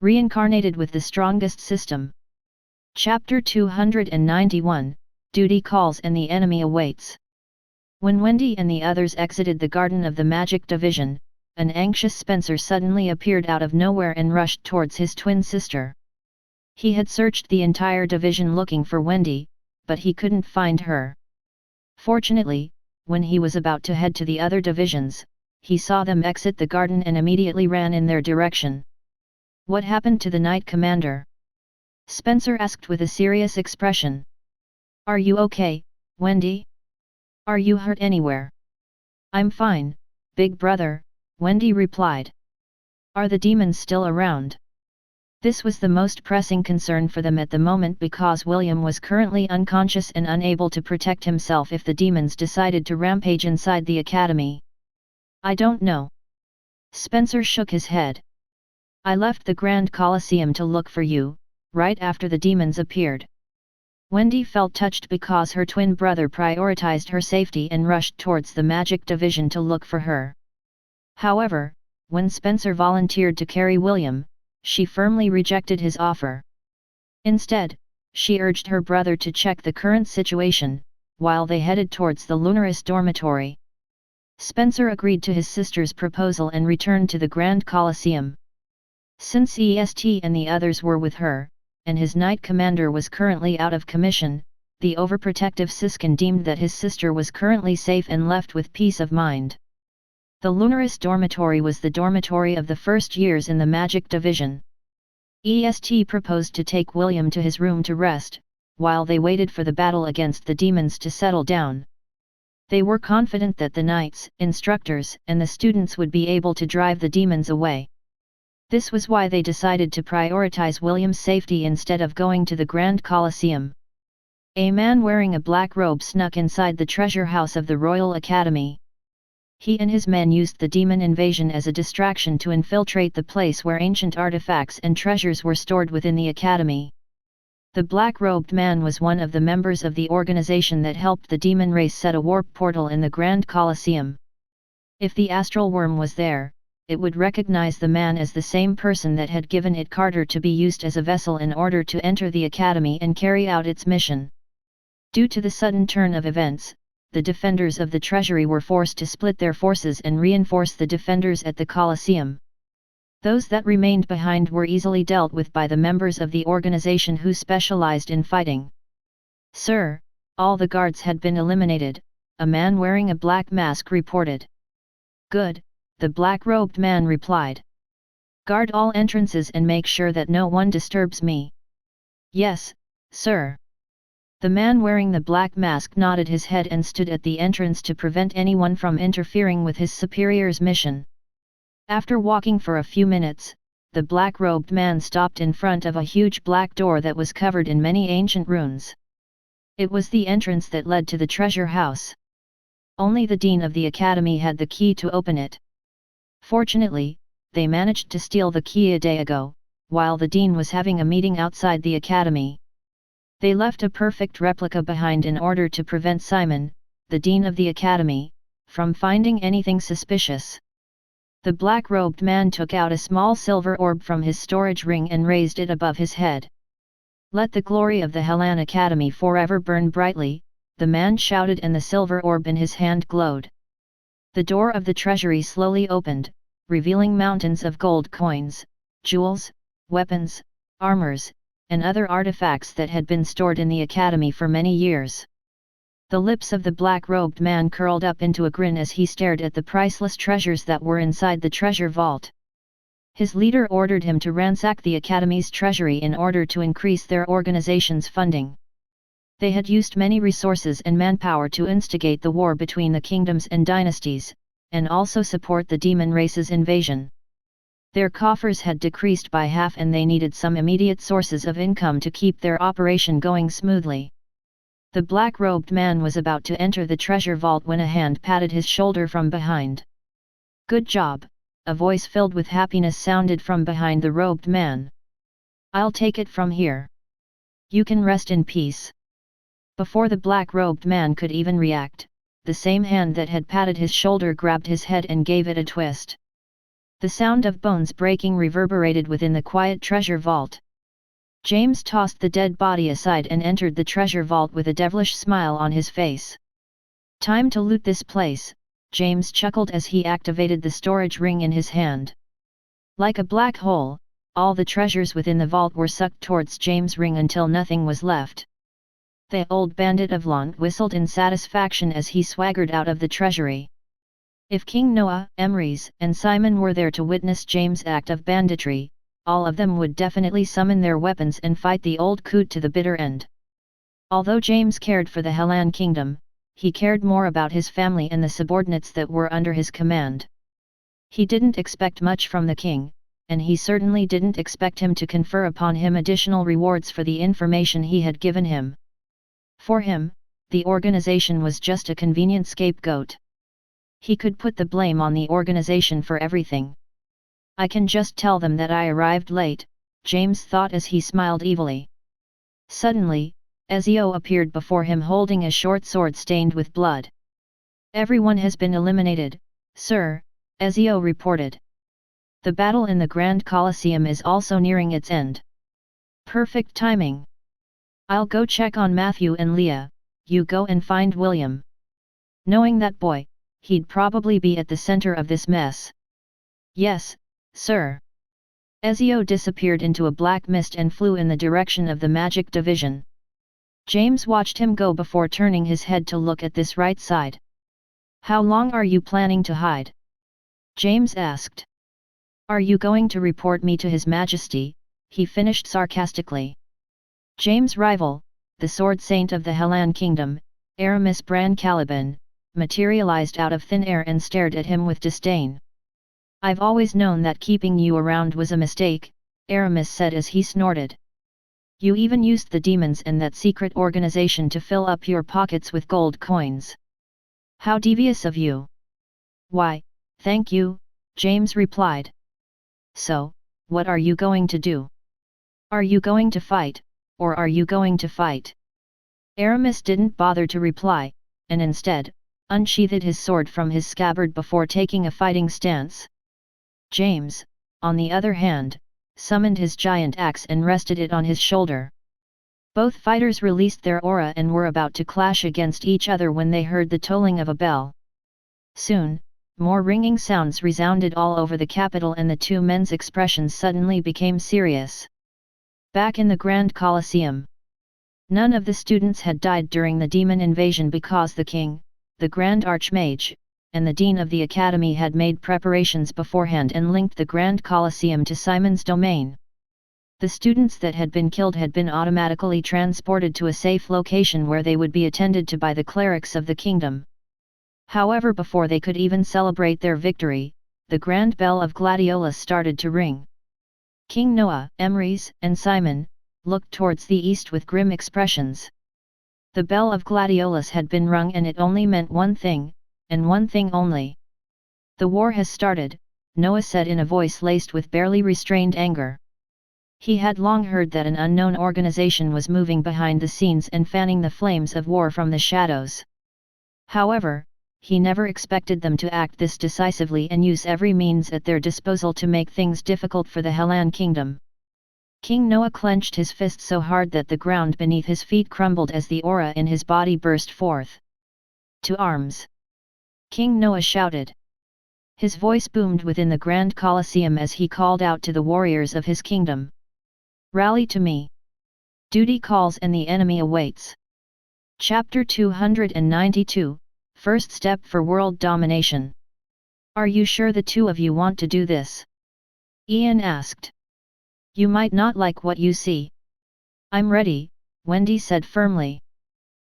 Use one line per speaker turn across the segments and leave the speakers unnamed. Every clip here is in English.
Reincarnated with the strongest system. Chapter 291, Duty Calls and the Enemy Awaits. When Wendy and the others exited the garden of the Magic Division, an anxious Spencer suddenly appeared out of nowhere and rushed towards his twin sister. He had searched the entire division looking for Wendy, but he couldn't find her. Fortunately, when he was about to head to the other divisions, he saw them exit the garden and immediately ran in their direction. "What happened to the Knight Commander?" Spencer asked with a serious expression. "Are you okay, Wendy? Are you hurt anywhere?" "I'm fine, big brother," Wendy replied. "Are the demons still around?" This was the most pressing concern for them at the moment because William was currently unconscious and unable to protect himself if the demons decided to rampage inside the academy. "I don't know." Spencer shook his head. "I left the Grand Colosseum to look for you, right after the demons appeared." Wendy felt touched because her twin brother prioritized her safety and rushed towards the Magic Division to look for her. However, when Spencer volunteered to carry William, she firmly rejected his offer. Instead, she urged her brother to check the current situation, while they headed towards the Lunaris dormitory. Spencer agreed to his sister's proposal and returned to the Grand Colosseum. Since EST and the others were with her, and his Knight Commander was currently out of commission, the overprotective Siskin deemed that his sister was currently safe and left with peace of mind. The Lunaris dormitory was the dormitory of the first years in the Magic Division. EST proposed to take William to his room to rest, while they waited for the battle against the demons to settle down. They were confident that the knights, instructors, and the students would be able to drive the demons away. This was why they decided to prioritize William's safety instead of going to the Grand Colosseum. A man wearing a black robe snuck inside the treasure house of the Royal Academy. He and his men used the demon invasion as a distraction to infiltrate the place where ancient artifacts and treasures were stored within the academy. The black-robed man was one of the members of the organization that helped the demon race set a warp portal in the Grand Colosseum. If the astral worm was there, it would recognize the man as the same person that had given it Carter to be used as a vessel in order to enter the academy and carry out its mission. Due to the sudden turn of events, the defenders of the treasury were forced to split their forces and reinforce the defenders at the Colosseum. Those that remained behind were easily dealt with by the members of the organization who specialized in fighting. "Sir, all the guards had been eliminated," a man wearing a black mask reported. "Good," the black-robed man replied. "Guard all entrances and make sure that no one disturbs me." "Yes, sir." The man wearing the black mask nodded his head and stood at the entrance to prevent anyone from interfering with his superior's mission. After walking for a few minutes, the black-robed man stopped in front of a huge black door that was covered in many ancient runes. It was the entrance that led to the treasure house. Only the dean of the academy had the key to open it. Fortunately, they managed to steal the key a day ago, while the dean was having a meeting outside the academy. They left a perfect replica behind in order to prevent Simon, the dean of the academy, from finding anything suspicious. The black-robed man took out a small silver orb from his storage ring and raised it above his head. "Let the glory of the Hellan Academy forever burn brightly," the man shouted, and the silver orb in his hand glowed. The door of the treasury slowly opened, revealing mountains of gold coins, jewels, weapons, armors, and other artifacts that had been stored in the academy for many years. The lips of the black-robed man curled up into a grin as he stared at the priceless treasures that were inside the treasure vault. His leader ordered him to ransack the academy's treasury in order to increase their organization's funding. They had used many resources and manpower to instigate the war between the kingdoms and dynasties, and also support the demon race's invasion. Their coffers had decreased by half and they needed some immediate sources of income to keep their operation going smoothly. The black-robed man was about to enter the treasure vault when a hand patted his shoulder from behind. "Good job," a voice filled with happiness sounded from behind the robed man. "I'll take it from here. You can rest in peace." Before the black-robed man could even react, the same hand that had patted his shoulder grabbed his head and gave it a twist. The sound of bones breaking reverberated within the quiet treasure vault. James tossed the dead body aside and entered the treasure vault with a devilish smile on his face. Time to loot this place, James chuckled as he activated the storage ring in his hand. Like a black hole, all the treasures within the vault were sucked towards James' ring until nothing was left. The old bandit of Lont whistled in satisfaction as he swaggered out of the treasury. If King Noah, Emrys, and Simon were there to witness James' act of banditry, all of them would definitely summon their weapons and fight the old coot to the bitter end. Although James cared for the Hellan kingdom, he cared more about his family and the subordinates that were under his command. He didn't expect much from the king, and he certainly didn't expect him to confer upon him additional rewards for the information he had given him. For him, the organization was just a convenient scapegoat. He could put the blame on the organization for everything. I can just tell them that I arrived late, James thought as he smiled evilly. Suddenly, Ezio appeared before him holding a short sword stained with blood. Everyone has been eliminated, sir, Ezio reported. The battle in the Grand Colosseum is also nearing its end. Perfect timing. I'll go check on Matthew and Leah, you go and find William. Knowing that boy, he'd probably be at the center of this mess. Yes, sir. Ezio disappeared into a black mist and flew in the direction of the magic division. James watched him go before turning his head to look at this right side. How long are you planning to hide? James asked. Are you going to report me to His Majesty? He finished sarcastically. James' rival, the sword saint of the Hellan kingdom, Aramis Bran Caliban, materialized out of thin air and stared at him with disdain. I've always known that keeping you around was a mistake, Aramis said as he snorted. You even used the demons and that secret organization to fill up your pockets with gold coins. How devious of you! Why, thank you, James replied. So, what are you going to do? Are you going to fight, or are you going to fight? Aramis didn't bother to reply, and instead, unsheathed his sword from his scabbard before taking a fighting stance. James, on the other hand, summoned his giant axe and rested it on his shoulder. Both fighters released their aura and were about to clash against each other when they heard the tolling of a bell. Soon, more ringing sounds resounded all over the capital and the two men's expressions suddenly became serious. Back in the Grand Colosseum. None of the students had died during the demon invasion because the king, the Grand Archmage, and the Dean of the Academy had made preparations beforehand and linked the Grand Colosseum to Simon's domain. The students that had been killed had been automatically transported to a safe location where they would be attended to by the clerics of the kingdom. However, before they could even celebrate their victory, the grand bell of Gladiolus started to ring. King Noah, Emrys, and Simon looked towards the east with grim expressions. The bell of Gladiolus had been rung and it only meant one thing, and one thing only. The war has started, Noah said in a voice laced with barely restrained anger. He had long heard that an unknown organization was moving behind the scenes and fanning the flames of war from the shadows. However, he never expected them to act this decisively and use every means at their disposal to make things difficult for the Hellan kingdom. King Noah clenched his fist so hard that the ground beneath his feet crumbled as the aura in his body burst forth. To arms! King Noah shouted. His voice boomed within the Grand Colosseum as he called out to the warriors of his kingdom. Rally to me! Duty calls and the enemy awaits. Chapter 292, First Step for World Domination. Are you sure the two of you want to do this? Ian asked. You might not like what you see. I'm ready, Wendy said firmly.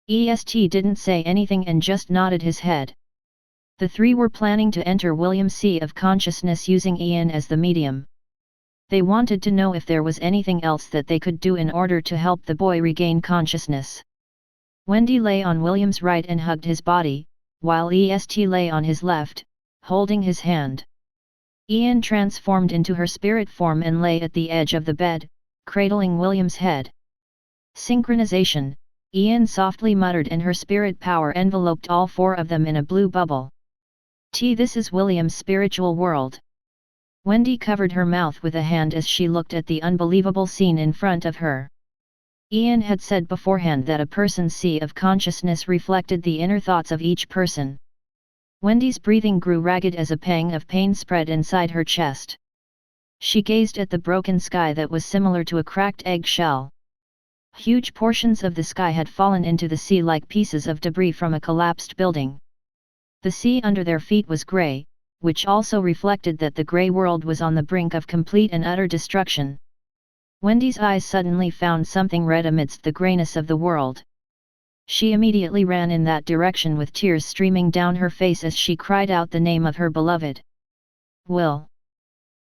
EST didn't say anything and just nodded his head. The three were planning to enter William's Sea of Consciousness using Ian as the medium. They wanted to know if there was anything else that they could do in order to help the boy regain consciousness. Wendy lay on William's right and hugged his body, while EST lay on his left, holding his hand. Ian transformed into her spirit form and lay at the edge of the bed, cradling William's head. Synchronization, Ian softly muttered and her spirit power enveloped all four of them in a blue bubble. This is William's spiritual world. Wendy covered her mouth with a hand as she looked at the unbelievable scene in front of her. Ian had said beforehand that a person's sea of consciousness reflected the inner thoughts of each person. Wendy's breathing grew ragged as a pang of pain spread inside her chest. She gazed at the broken sky that was similar to a cracked egg shell. Huge portions of the sky had fallen into the sea like pieces of debris from a collapsed building. The sea under their feet was grey, which also reflected that the grey world was on the brink of complete and utter destruction. Wendy's eyes suddenly found something red amidst the greyness of the world. She immediately ran in that direction with tears streaming down her face as she cried out the name of her beloved. Will.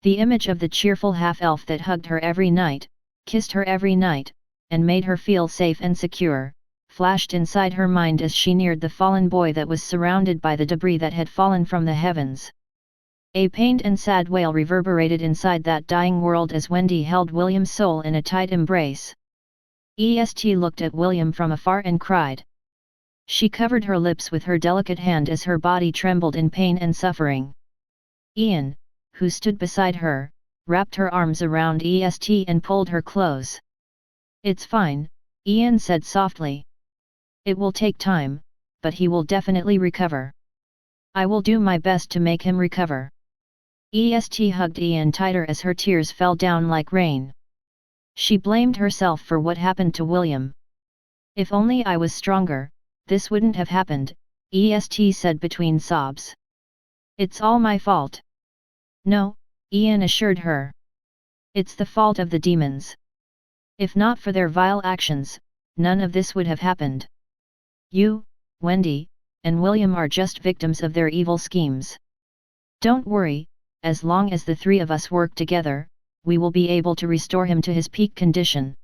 The image of the cheerful half-elf that hugged her every night, kissed her every night, and made her feel safe and secure, flashed inside her mind as she neared the fallen boy that was surrounded by the debris that had fallen from the heavens. A pained and sad wail reverberated inside that dying world as Wendy held William's soul in a tight embrace. EST looked at William from afar and cried. She covered her lips with her delicate hand as her body trembled in pain and suffering. Ian, who stood beside her, wrapped her arms around EST and pulled her close. It's fine, Ian said softly. It will take time, but he will definitely recover. I will do my best to make him recover. EST hugged Ian tighter as her tears fell down like rain. She blamed herself for what happened to William. If only I was stronger, this wouldn't have happened, EST said between sobs. It's all my fault. No, Ian assured her. It's the fault of the demons. If not for their vile actions, none of this would have happened. You, Wendy, and William are just victims of their evil schemes. Don't worry, as long as the three of us work together, we will be able to restore him to his peak condition.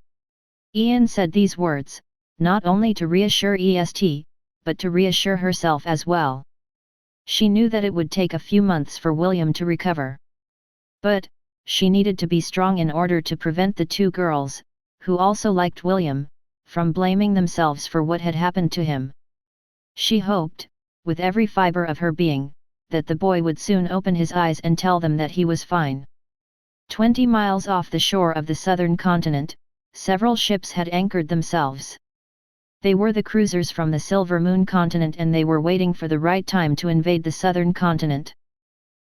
Ian said these words, not only to reassure EST, but to reassure herself as well. She knew that it would take a few months for William to recover. But, she needed to be strong in order to prevent the two girls, who also liked William, from blaming themselves for what had happened to him. She hoped, with every fiber of her being, that the boy would soon open his eyes and tell them that he was fine. 20 miles off the shore of the southern continent, several ships had anchored themselves. They were the cruisers from the Silver Moon continent and they were waiting for the right time to invade the southern continent.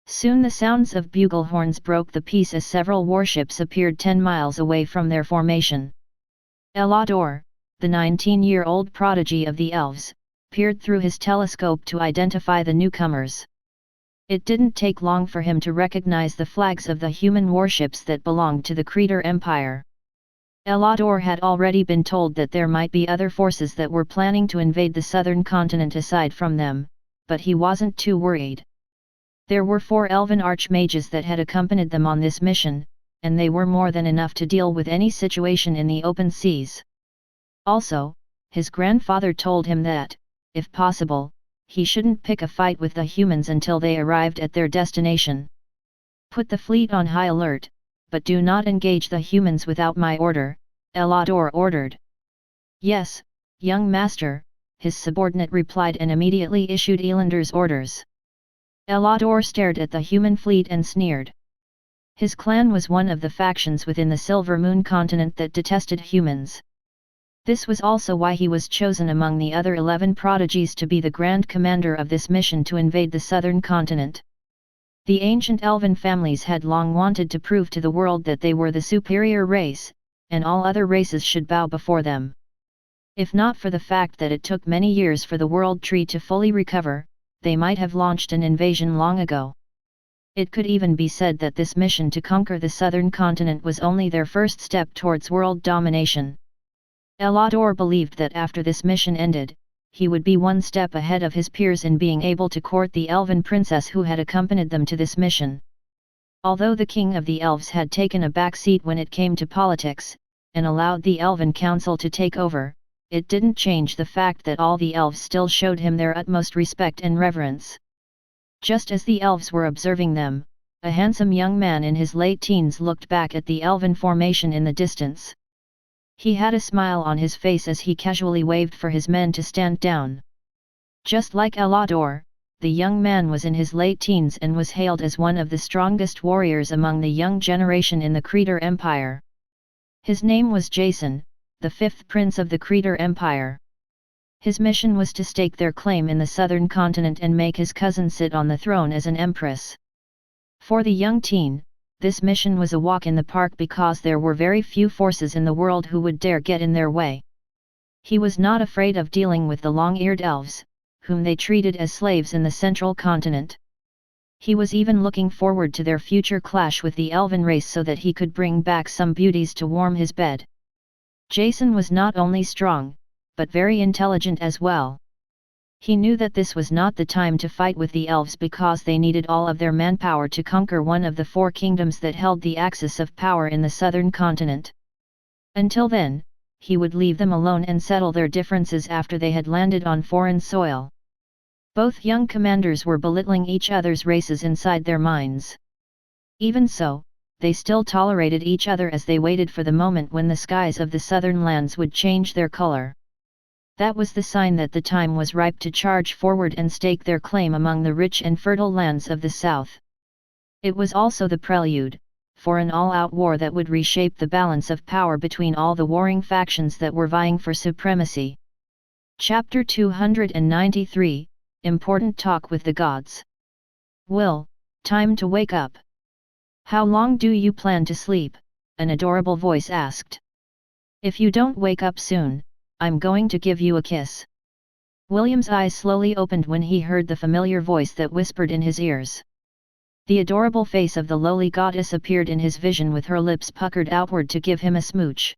Soon the sounds of bugle horns broke the peace as several warships appeared 10 miles away from their formation. Elador, the 19-year-old prodigy of the elves, peered through his telescope to identify the newcomers. It didn't take long for him to recognize the flags of the human warships that belonged to the Creator Empire. Elador had already been told that there might be other forces that were planning to invade the southern continent aside from them, but he wasn't too worried. There were 4 elven archmages that had accompanied them on this mission, and they were more than enough to deal with any situation in the open seas. Also, his grandfather told him that, if possible, he shouldn't pick a fight with the humans until they arrived at their destination. Put the fleet on high alert, but do not engage the humans without my order, Elador ordered. Yes, young master, his subordinate replied and immediately issued Elander's orders. Elador stared at the human fleet and sneered. His clan was one of the factions within the Silver Moon continent that detested humans. This was also why he was chosen among the other 11 prodigies to be the grand commander of this mission to invade the southern continent. The ancient elven families had long wanted to prove to the world that they were the superior race, and all other races should bow before them. If not for the fact that it took many years for the world tree to fully recover, they might have launched an invasion long ago. It could even be said that this mission to conquer the southern continent was only their first step towards world domination. Elador believed that after this mission ended, he would be one step ahead of his peers in being able to court the elven princess who had accompanied them to this mission. Although the king of the elves had taken a back seat when it came to politics, and allowed the elven council to take over, it didn't change the fact that all the elves still showed him their utmost respect and reverence. Just as the elves were observing them, a handsome young man in his late teens looked back at the elven formation in the distance. He had a smile on his face as he casually waved for his men to stand down. Just like Elador, the young man was in his late teens and was hailed as one of the strongest warriors among the young generation in the Creator Empire. His name was Jason, the fifth prince of the Creator Empire. His mission was to stake their claim in the southern continent and make his cousin sit on the throne as an empress. For the young teen, this mission was a walk in the park because there were very few forces in the world who would dare get in their way. He was not afraid of dealing with the long-eared elves, whom they treated as slaves in the central continent. He was even looking forward to their future clash with the elven race so that he could bring back some beauties to warm his bed. Jason was not only strong, but very intelligent as well. He knew that this was not the time to fight with the elves because they needed all of their manpower to conquer one of the four kingdoms that held the axis of power in the southern continent. Until then, he would leave them alone and settle their differences after they had landed on foreign soil. Both young commanders were belittling each other's races inside their minds. Even so, they still tolerated each other as they waited for the moment when the skies of the southern lands would change their color. That was the sign that the time was ripe to charge forward and stake their claim among the rich and fertile lands of the south. It was also the prelude for an all-out war that would reshape the balance of power between all the warring factions that were vying for supremacy. Chapter 293, Important Talk with the Gods. Will, time to wake up. How long do you plan to sleep? An adorable voice asked. If you don't wake up soon, I'm going to give you a kiss. William's eyes slowly opened when he heard the familiar voice that whispered in his ears. The adorable face of the lowly goddess appeared in his vision with her lips puckered outward to give him a smooch.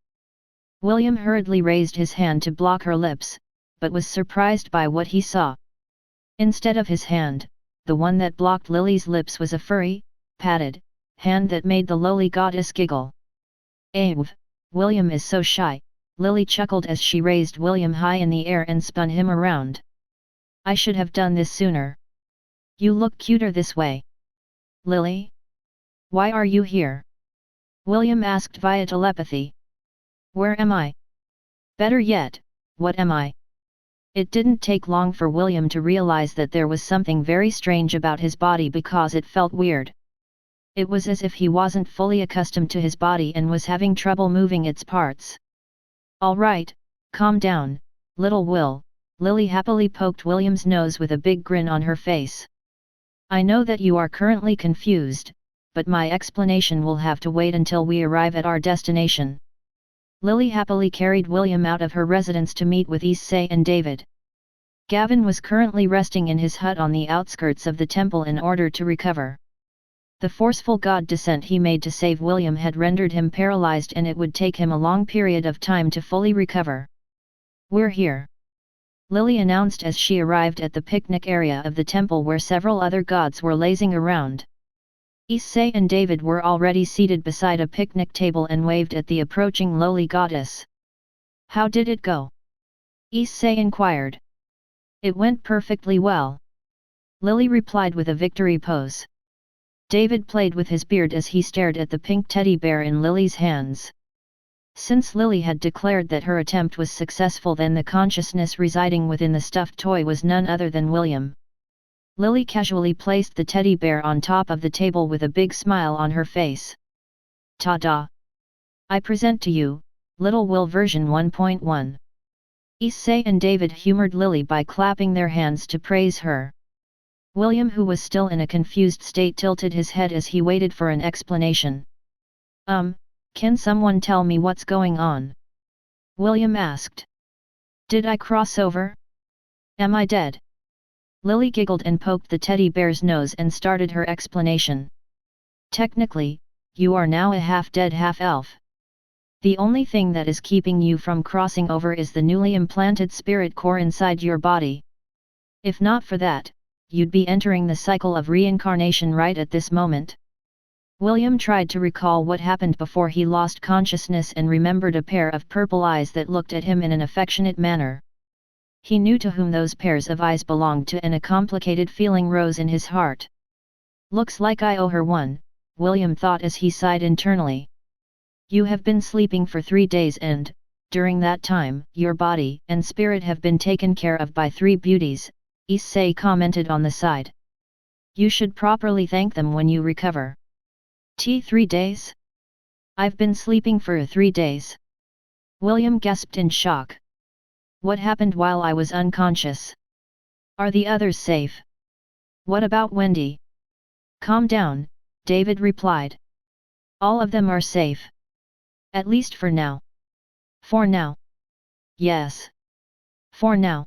William hurriedly raised his hand to block her lips, but was surprised by what he saw. Instead of his hand, the one that blocked Lily's lips was a furry, padded hand that made the lowly goddess giggle. "Ew, William is so shy," Lily chuckled as she raised William high in the air and spun him around. "I should have done this sooner. You look cuter this way." "Lily? Why are you here?" William asked via telepathy. "Where am I? Better yet, what am I?" It didn't take long for William to realize that there was something very strange about his body because it felt weird. It was as if he wasn't fully accustomed to his body and was having trouble moving its parts. "All right, calm down, little Will," Lily happily poked William's nose with a big grin on her face. "I know that you are currently confused, but my explanation will have to wait until we arrive at our destination." Lily happily carried William out of her residence to meet with Issei and David. Gavin was currently resting in his hut on the outskirts of the temple in order to recover. The forceful god descent he made to save William had rendered him paralyzed and it would take him a long period of time to fully recover. "We're here," Lily announced as she arrived at the picnic area of the temple where several other gods were lazing around. Issei and David were already seated beside a picnic table and waved at the approaching lowly goddess. "How did it go?" Issei inquired. "It went perfectly well," Lily replied with a victory pose. David played with his beard as he stared at the pink teddy bear in Lily's hands. Since Lily had declared that her attempt was successful, then the consciousness residing within the stuffed toy was none other than William. Lily casually placed the teddy bear on top of the table with a big smile on her face. "Ta-da! I present to you, Little Will version 1.1. Issei and David humored Lily by clapping their hands to praise her. William, who was still in a confused state, tilted his head as he waited for an explanation. Can someone tell me what's going on?" William asked. "Did I cross over? Am I dead?" Lily giggled and poked the teddy bear's nose and started her explanation. "Technically, you are now a half-dead half-elf. The only thing that is keeping you from crossing over is the newly implanted spirit core inside your body. If not for that, you'd be entering the cycle of reincarnation right at this moment." William tried to recall what happened before he lost consciousness and remembered a pair of purple eyes that looked at him in an affectionate manner. He knew to whom those pairs of eyes belonged to, and a complicated feeling rose in his heart. "Looks like I owe her one," William thought as he sighed internally. "You have been sleeping for 3 days and, during that time, your body and spirit have been taken care of by 3 beauties, Issei commented on the side. You should properly thank them when you recover. 3 days? I've been sleeping for 3 days. William gasped in shock. What happened while I was unconscious? Are the others safe? What about Wendy? Calm down, David replied. All of them are safe. At least for now. For now. Yes. For now.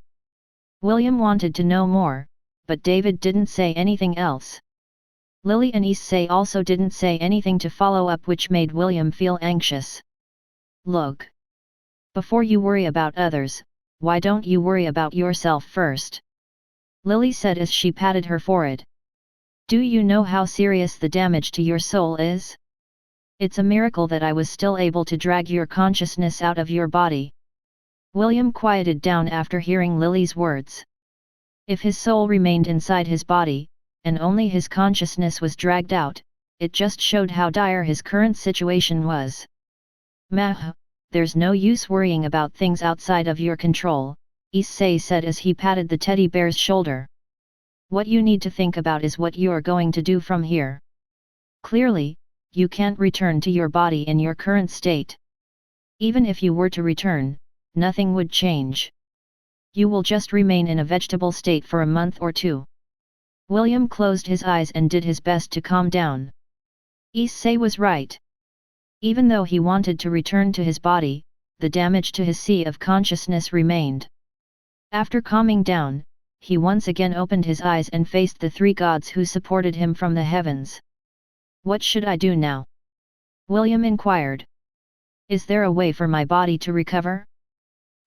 William wanted to know more, but David didn't say anything else. Lily and Issei also didn't say anything to follow up, which made William feel anxious. Look. Before you worry about others, why don't you worry about yourself first? Lily said as she patted her forehead. Do you know how serious the damage to your soul is? It's a miracle that I was still able to drag your consciousness out of your body. William quieted down after hearing Lily's words. If his soul remained inside his body, and only his consciousness was dragged out, it just showed how dire his current situation was. Mah, there's no use worrying about things outside of your control, Issei said as he patted the teddy bear's shoulder. What you need to think about is what you're going to do from here. Clearly, you can't return to your body in your current state. Even if you were to return, nothing would change. You will just remain in a vegetable state for a month or 2. William closed his eyes and did his best to calm down. Issei was right. Even though he wanted to return to his body, the damage to his sea of consciousness remained. After calming down, he once again opened his eyes and faced the 3 gods who supported him from the heavens. What should I do now? William inquired. Is there a way for my body to recover?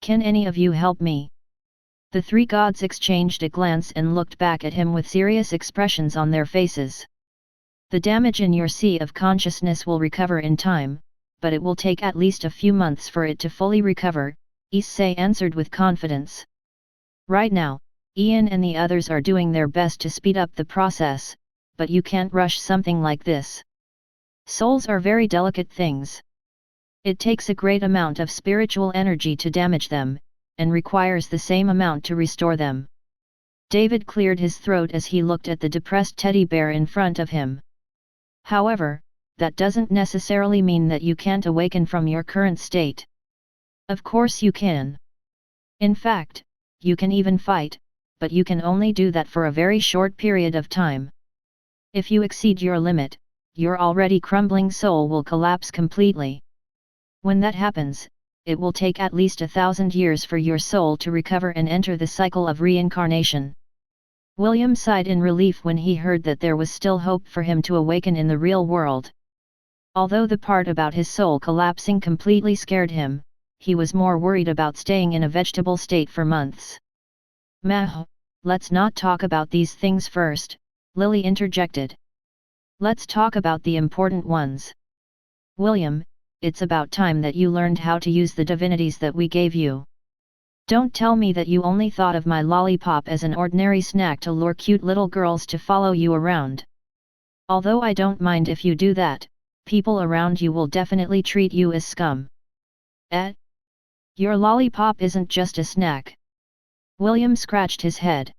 Can any of you help me? The 3 gods exchanged a glance and looked back at him with serious expressions on their faces. The damage in your sea of consciousness will recover in time, but it will take at least a few months for it to fully recover, Issei answered with confidence. Right now, Ian and the others are doing their best to speed up the process, but you can't rush something like this. Souls are very delicate things. It takes a great amount of spiritual energy to damage them, and requires the same amount to restore them. David cleared his throat as he looked at the depressed teddy bear in front of him. However, that doesn't necessarily mean that you can't awaken from your current state. Of course you can. In fact, you can even fight, but you can only do that for a very short period of time. If you exceed your limit, your already crumbling soul will collapse completely. When that happens, it will take at least 1,000 years for your soul to recover and enter the cycle of reincarnation. William sighed in relief when he heard that there was still hope for him to awaken in the real world. Although the part about his soul collapsing completely scared him, he was more worried about staying in a vegetable state for months. Mah, let's not talk about these things first, Lily interjected. Let's talk about the important ones. William, it's about time that you learned how to use the divinities that we gave you. Don't tell me that you only thought of my lollipop as an ordinary snack to lure cute little girls to follow you around. Although I don't mind if you do that, people around you will definitely treat you as scum. Your lollipop isn't just a snack. William scratched his head.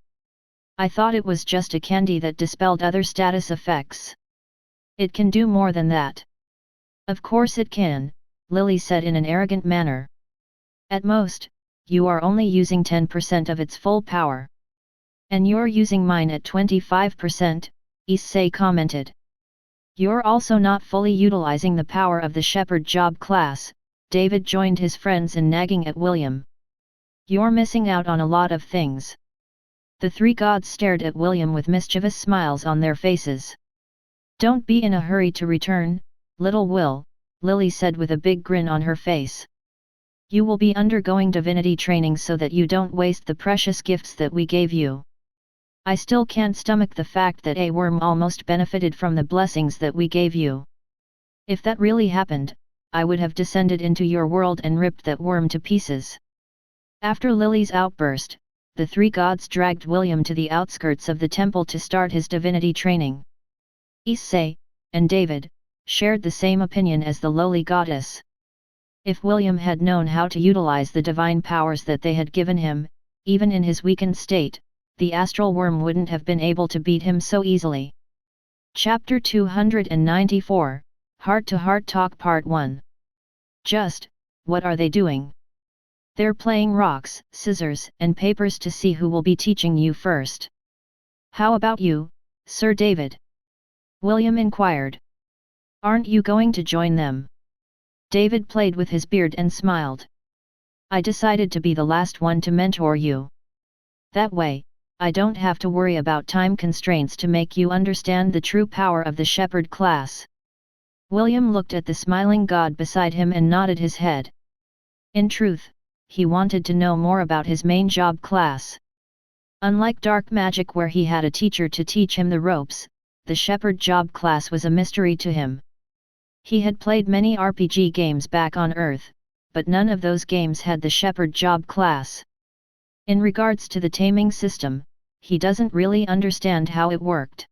I thought it was just a candy that dispelled other status effects. It can do more than that. Of course it can, Lily said in an arrogant manner. At most, you are only using 10% of its full power. And you're using mine at 25%, Issei commented. You're also not fully utilizing the power of the shepherd job class, David joined his friends in nagging at William. You're missing out on a lot of things. The 3 gods stared at William with mischievous smiles on their faces. Don't be in a hurry to return, little Will, Lily said with a big grin on her face. You will be undergoing divinity training so that you don't waste the precious gifts that we gave you. I still can't stomach the fact that a worm almost benefited from the blessings that we gave you. If that really happened, I would have descended into your world and ripped that worm to pieces. After Lily's outburst, the 3 gods dragged William to the outskirts of the temple to start his divinity training. Issei, and David, shared the same opinion as the lowly goddess. If William had known how to utilize the divine powers that they had given him, even in his weakened state, the astral worm wouldn't have been able to beat him so easily. Chapter 294, Heart-to-Heart Talk Part 1. Just, what are they doing? They're playing rocks, scissors, and papers to see who will be teaching you first. How about you, Sir David? William inquired. Aren't you going to join them? David played with his beard and smiled. I decided to be the last one to mentor you. That way, I don't have to worry about time constraints to make you understand the true power of the shepherd class. William looked at the smiling god beside him and nodded his head. In truth, he wanted to know more about his main job class. Unlike dark magic where he had a teacher to teach him the ropes, the shepherd job class was a mystery to him. He had played many RPG games back on Earth, but none of those games had the shepherd job class. In regards to the taming system, he doesn't really understand how it worked.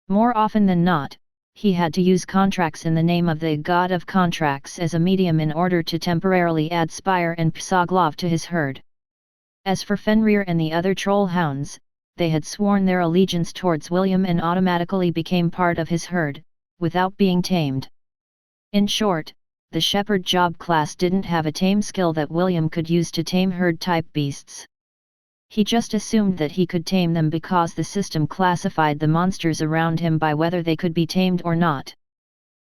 More often than not, he had to use contracts in the name of the god of contracts as a medium in order to temporarily add Spire and Psoglov to his herd. As for Fenrir and the other troll hounds, they had sworn their allegiance towards William and automatically became part of his herd, without being tamed. In short, the shepherd job class didn't have a tame skill that William could use to tame herd-type beasts. He just assumed that he could tame them because the system classified the monsters around him by whether they could be tamed or not.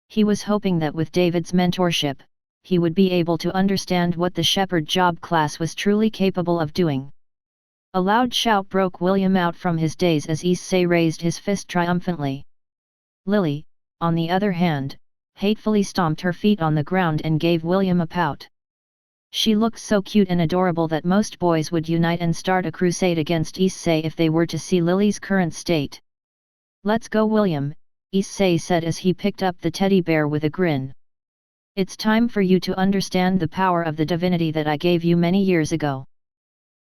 He was hoping that with David's mentorship, he would be able to understand what the shepherd job class was truly capable of doing. A loud shout broke William out from his daze as Issei raised his fist triumphantly. Lily, on the other hand, hatefully stomped her feet on the ground and gave William a pout. She looked so cute and adorable that most boys would unite and start a crusade against Issei if they were to see Lily's current state. Let's go, William, Issei said as he picked up the teddy bear with a grin. It's time for you to understand the power of the divinity that I gave you many years ago.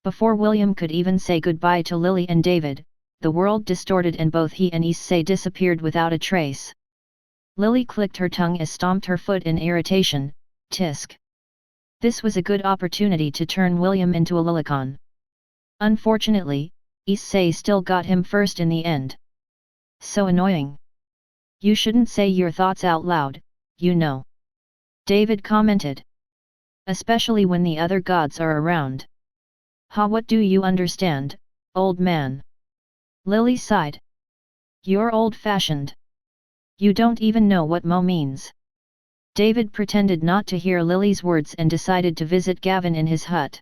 Before William could even say goodbye to Lily and David, the world distorted and both he and Issei disappeared without a trace. Lily clicked her tongue as stomped her foot in irritation. Tisk. This was a good opportunity to turn William into a lolicon. Unfortunately, Issei still got him first in the end. So annoying. You shouldn't say your thoughts out loud, you know. David commented. Especially when the other gods are around. Ha, what do you understand, old man? Lily sighed. You're old-fashioned. You don't even know what mo means. David pretended not to hear Lily's words and decided to visit Gavin in his hut.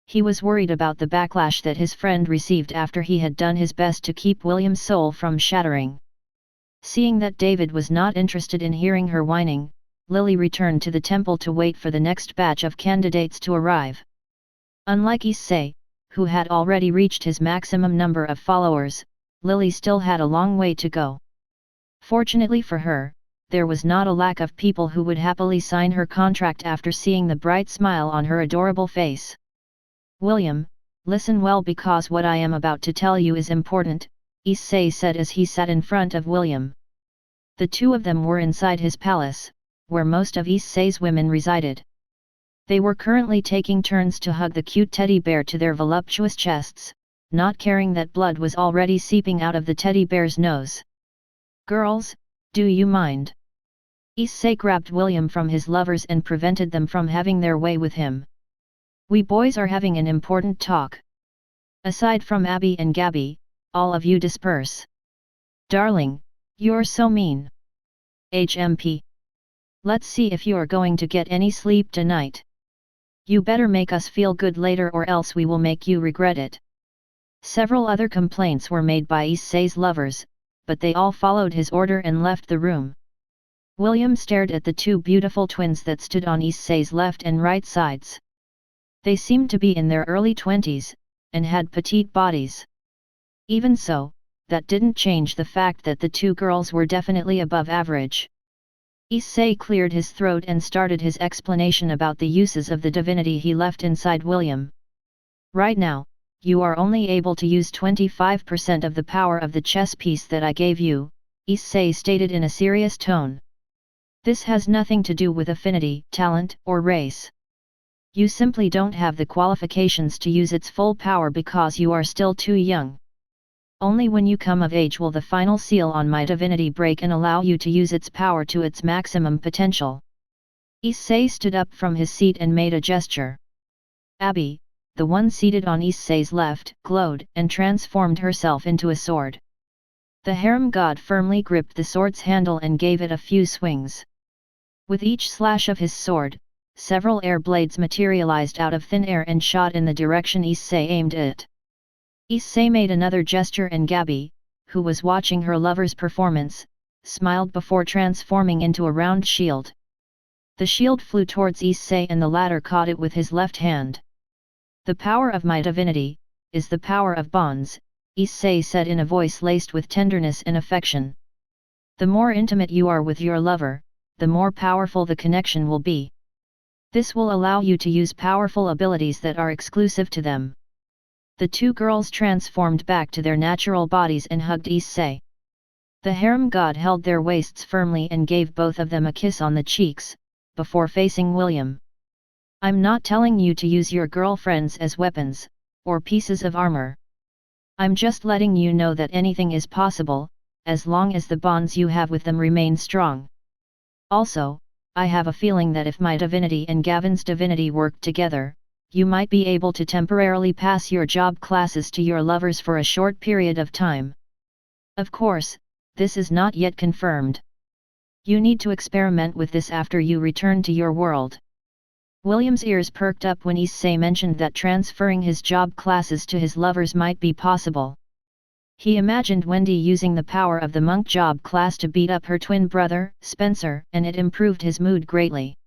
He was worried about the backlash that his friend received after he had done his best to keep William's soul from shattering. Seeing that David was not interested in hearing her whining, Lily returned to the temple to wait for the next batch of candidates to arrive. Unlike Issei, who had already reached his maximum number of followers, Lily still had a long way to go. Fortunately for her, there was not a lack of people who would happily sign her contract after seeing the bright smile on her adorable face. William, listen well because what I am about to tell you is important, Issei said as he sat in front of William. The two of them were inside his palace, where most of Issei's women resided. They were currently taking turns to hug the cute teddy bear to their voluptuous chests, not caring that blood was already seeping out of the teddy bear's nose. Girls, do you mind? Issei grabbed William from his lovers and prevented them from having their way with him. We boys are having an important talk. Aside from Abby and Gabby, all of you disperse. Darling, you're so mean. HMP. Let's see if you're going to get any sleep tonight. You better make us feel good later or else we will make you regret it. Several other complaints were made by Issei's lovers, but they all followed his order and left the room. William stared at the two beautiful twins that stood on Issei's left and right sides. They seemed to be in their early 20s, and had petite bodies. Even so, that didn't change the fact that the two girls were definitely above average. Issei cleared his throat and started his explanation about the uses of the divinity he left inside William. Right now, you are only able to use 25% of the power of the chess piece that I gave you, Issei stated in a serious tone. This has nothing to do with affinity, talent, or race. You simply don't have the qualifications to use its full power because you are still too young. Only when you come of age will the final seal on my divinity break and allow you to use its power to its maximum potential." Issei stood up from his seat and made a gesture. Abby, the one seated on Issei's left, glowed and transformed herself into a sword. The harem god firmly gripped the sword's handle and gave it a few swings. With each slash of his sword, several air blades materialized out of thin air and shot in the direction Issei aimed it. Issei made another gesture and Gabi, who was watching her lover's performance, smiled before transforming into a round shield. The shield flew towards Issei and the latter caught it with his left hand. "The power of my divinity is the power of bonds," Issei said in a voice laced with tenderness and affection. "The more intimate you are with your lover, the more powerful the connection will be. This will allow you to use powerful abilities that are exclusive to them." The two girls transformed back to their natural bodies and hugged Issei. The harem god held their waists firmly and gave both of them a kiss on the cheeks, before facing William. "I'm not telling you to use your girlfriends as weapons, or pieces of armor. I'm just letting you know that anything is possible, as long as the bonds you have with them remain strong. Also, I have a feeling that if my divinity and Gavin's divinity work together, you might be able to temporarily pass your job classes to your lovers for a short period of time. Of course, this is not yet confirmed. You need to experiment with this after you return to your world." William's ears perked up when Issei mentioned that transferring his job classes to his lovers might be possible. He imagined Wendy using the power of the monk job class to beat up her twin brother, Spencer, and it improved his mood greatly.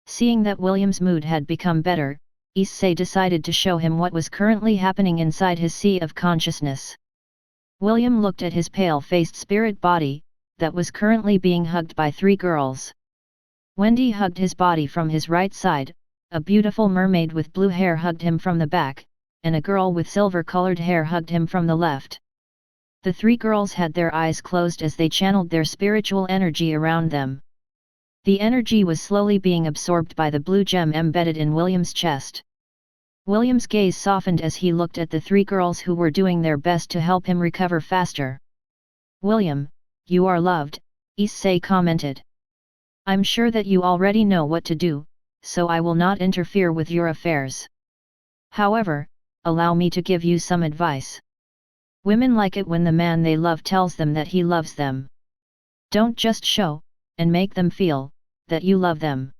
Seeing that William's mood had become better, Issei decided to show him what was currently happening inside his sea of consciousness. William looked at his pale-faced spirit body, that was currently being hugged by three girls. Wendy hugged his body from his right side, a beautiful mermaid with blue hair hugged him from the back, and a girl with silver-colored hair hugged him from the left. The three girls had their eyes closed as they channeled their spiritual energy around them. The energy was slowly being absorbed by the blue gem embedded in William's chest. William's gaze softened as he looked at the three girls who were doing their best to help him recover faster. "William, you are loved," Issei commented. "I'm sure that you already know what to do, so I will not interfere with your affairs. However, allow me to give you some advice. Women like it when the man they love tells them that he loves them. Don't just show, and make them feel, that you love them.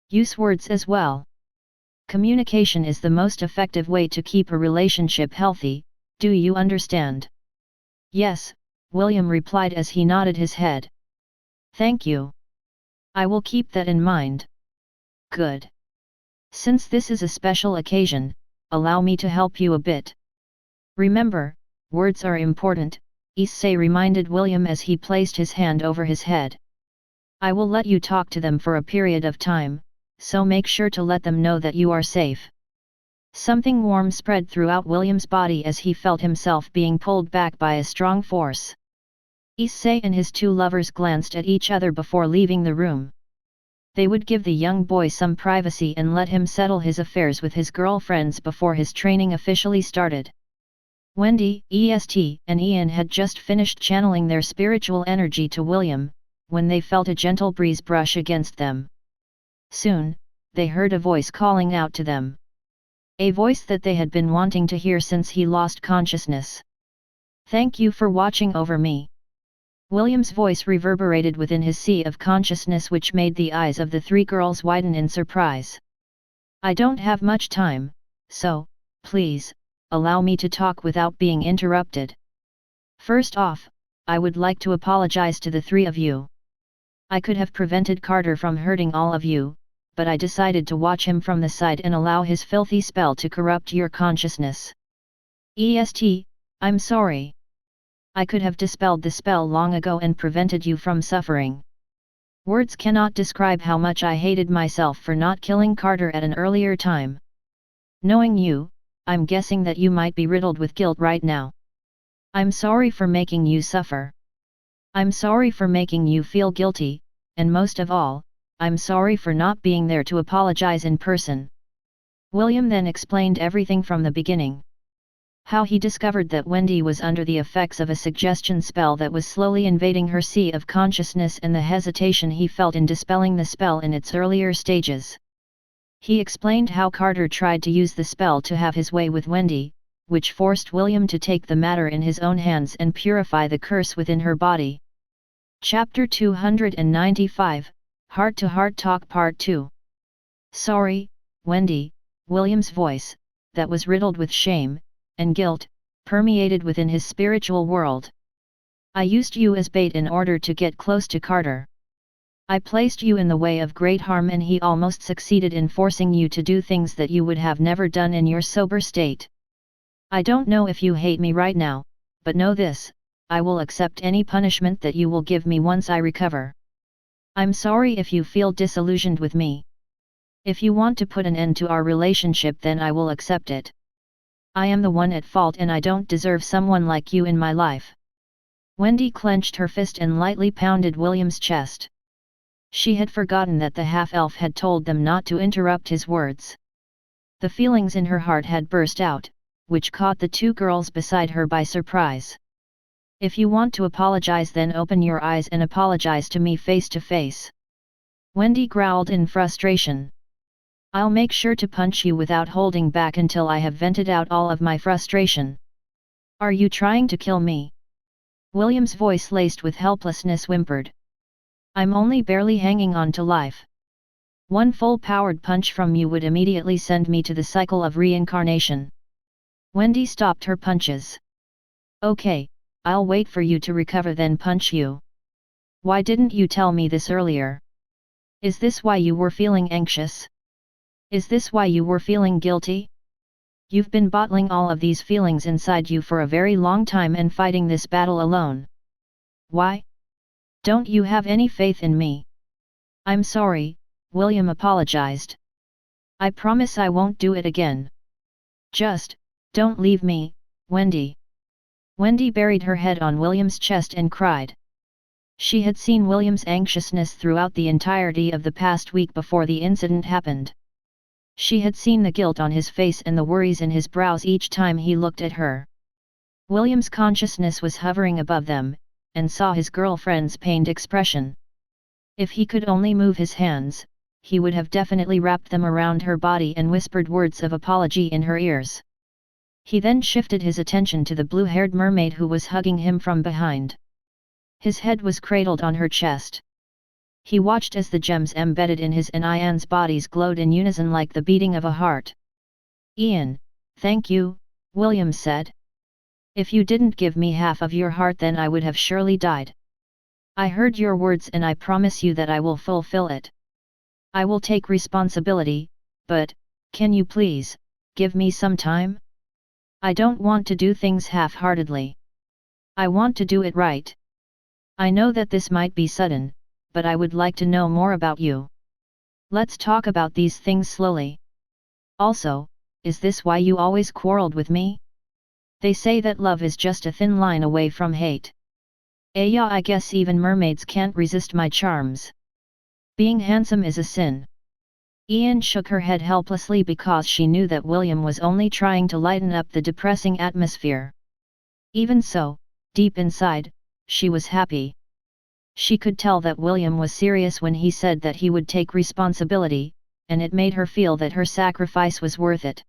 Use words as well. Communication is the most effective way to keep a relationship healthy, do you understand?" "Yes," William replied as he nodded his head. "Thank you. I will keep that in mind." "Good. Since this is a special occasion, allow me to help you a bit. Remember, words are important," Issei reminded William as he placed his hand over his head. "I will let you talk to them for a period of time, so make sure to let them know that you are safe." Something warm spread throughout William's body as he felt himself being pulled back by a strong force. Issei and his two lovers glanced at each other before leaving the room. They would give the young boy some privacy and let him settle his affairs with his girlfriends before his training officially started. Wendy, EST, and Ian had just finished channeling their spiritual energy to William, when they felt a gentle breeze brush against them. Soon, they heard a voice calling out to them. A voice that they had been wanting to hear since he lost consciousness. "Thank you for watching over me." William's voice reverberated within his sea of consciousness, which made the eyes of the three girls widen in surprise. "I don't have much time, so, please, allow me to talk without being interrupted. First off, I would like to apologize to the three of you. I could have prevented Carter from hurting all of you, but I decided to watch him from the side and allow his filthy spell to corrupt your consciousness. EST, I'm sorry. I could have dispelled the spell long ago and prevented you from suffering. Words cannot describe how much I hated myself for not killing Carter at an earlier time. Knowing you, I'm guessing that you might be riddled with guilt right now. I'm sorry for making you suffer. I'm sorry for making you feel guilty, and most of all, I'm sorry for not being there to apologize in person. William then explained everything from the beginning. How he discovered that Wendy was under the effects of a suggestion spell that was slowly invading her sea of consciousness and the hesitation he felt in dispelling the spell in its earlier stages. He explained how Carter tried to use the spell to have his way with Wendy, which forced William to take the matter in his own hands and purify the curse within her body. Chapter 295, Heart to Heart Talk Part 2. Sorry, Wendy, William's voice, that was riddled with shame and guilt, permeated within his spiritual world. I used you as bait in order to get close to Carter. I placed you in the way of great harm and he almost succeeded in forcing you to do things that you would have never done in your sober state. I don't know if you hate me right now, but know this, I will accept any punishment that you will give me once I recover. I'm sorry if you feel disillusioned with me. If you want to put an end to our relationship, then I will accept it. I am the one at fault and I don't deserve someone like you in my life. Wendy clenched her fist and lightly pounded William's chest. She had forgotten that the half-elf had told them not to interrupt his words. The feelings in her heart had burst out, which caught the two girls beside her by surprise. If you want to apologize, then open your eyes and apologize to me face to face. Wendy growled in frustration. I'll make sure to punch you without holding back until I have vented out all of my frustration. Are you trying to kill me? William's voice laced with helplessness whimpered. I'm only barely hanging on to life. One full-powered punch from you would immediately send me to the cycle of reincarnation. Wendy stopped her punches. Okay, I'll wait for you to recover then punch you. Why didn't you tell me this earlier? Is this why you were feeling anxious? Is this why you were feeling guilty? You've been bottling all of these feelings inside you for a very long time and fighting this battle alone. Why? Don't you have any faith in me? I'm sorry, William apologized. I promise I won't do it again. Just, don't leave me, Wendy. Wendy buried her head on William's chest and cried. She had seen William's anxiousness throughout the entirety of the past week before the incident happened. She had seen the guilt on his face and the worries in his brows each time he looked at her. William's consciousness was hovering above them, and saw his girlfriend's pained expression. If he could only move his hands, he would have definitely wrapped them around her body and whispered words of apology in her ears. He then shifted his attention to the blue-haired mermaid who was hugging him from behind. His head was cradled on her chest. He watched as the gems embedded in his and Ian's bodies glowed in unison like the beating of a heart. Ian, thank you, William said. If you didn't give me half of your heart, then I would have surely died. I heard your words and I promise you that I will fulfill it. I will take responsibility, but, can you please, give me some time? I don't want to do things half-heartedly. I want to do it right. I know that this might be sudden, but I would like to know more about you. Let's talk about these things slowly. Also, is this why you always quarreled with me? They say that love is just a thin line away from hate. Yeah, I guess even mermaids can't resist my charms. Being handsome is a sin. Ian shook her head helplessly because she knew that William was only trying to lighten up the depressing atmosphere. Even so, deep inside, she was happy. She could tell that William was serious when he said that he would take responsibility, and it made her feel that her sacrifice was worth it.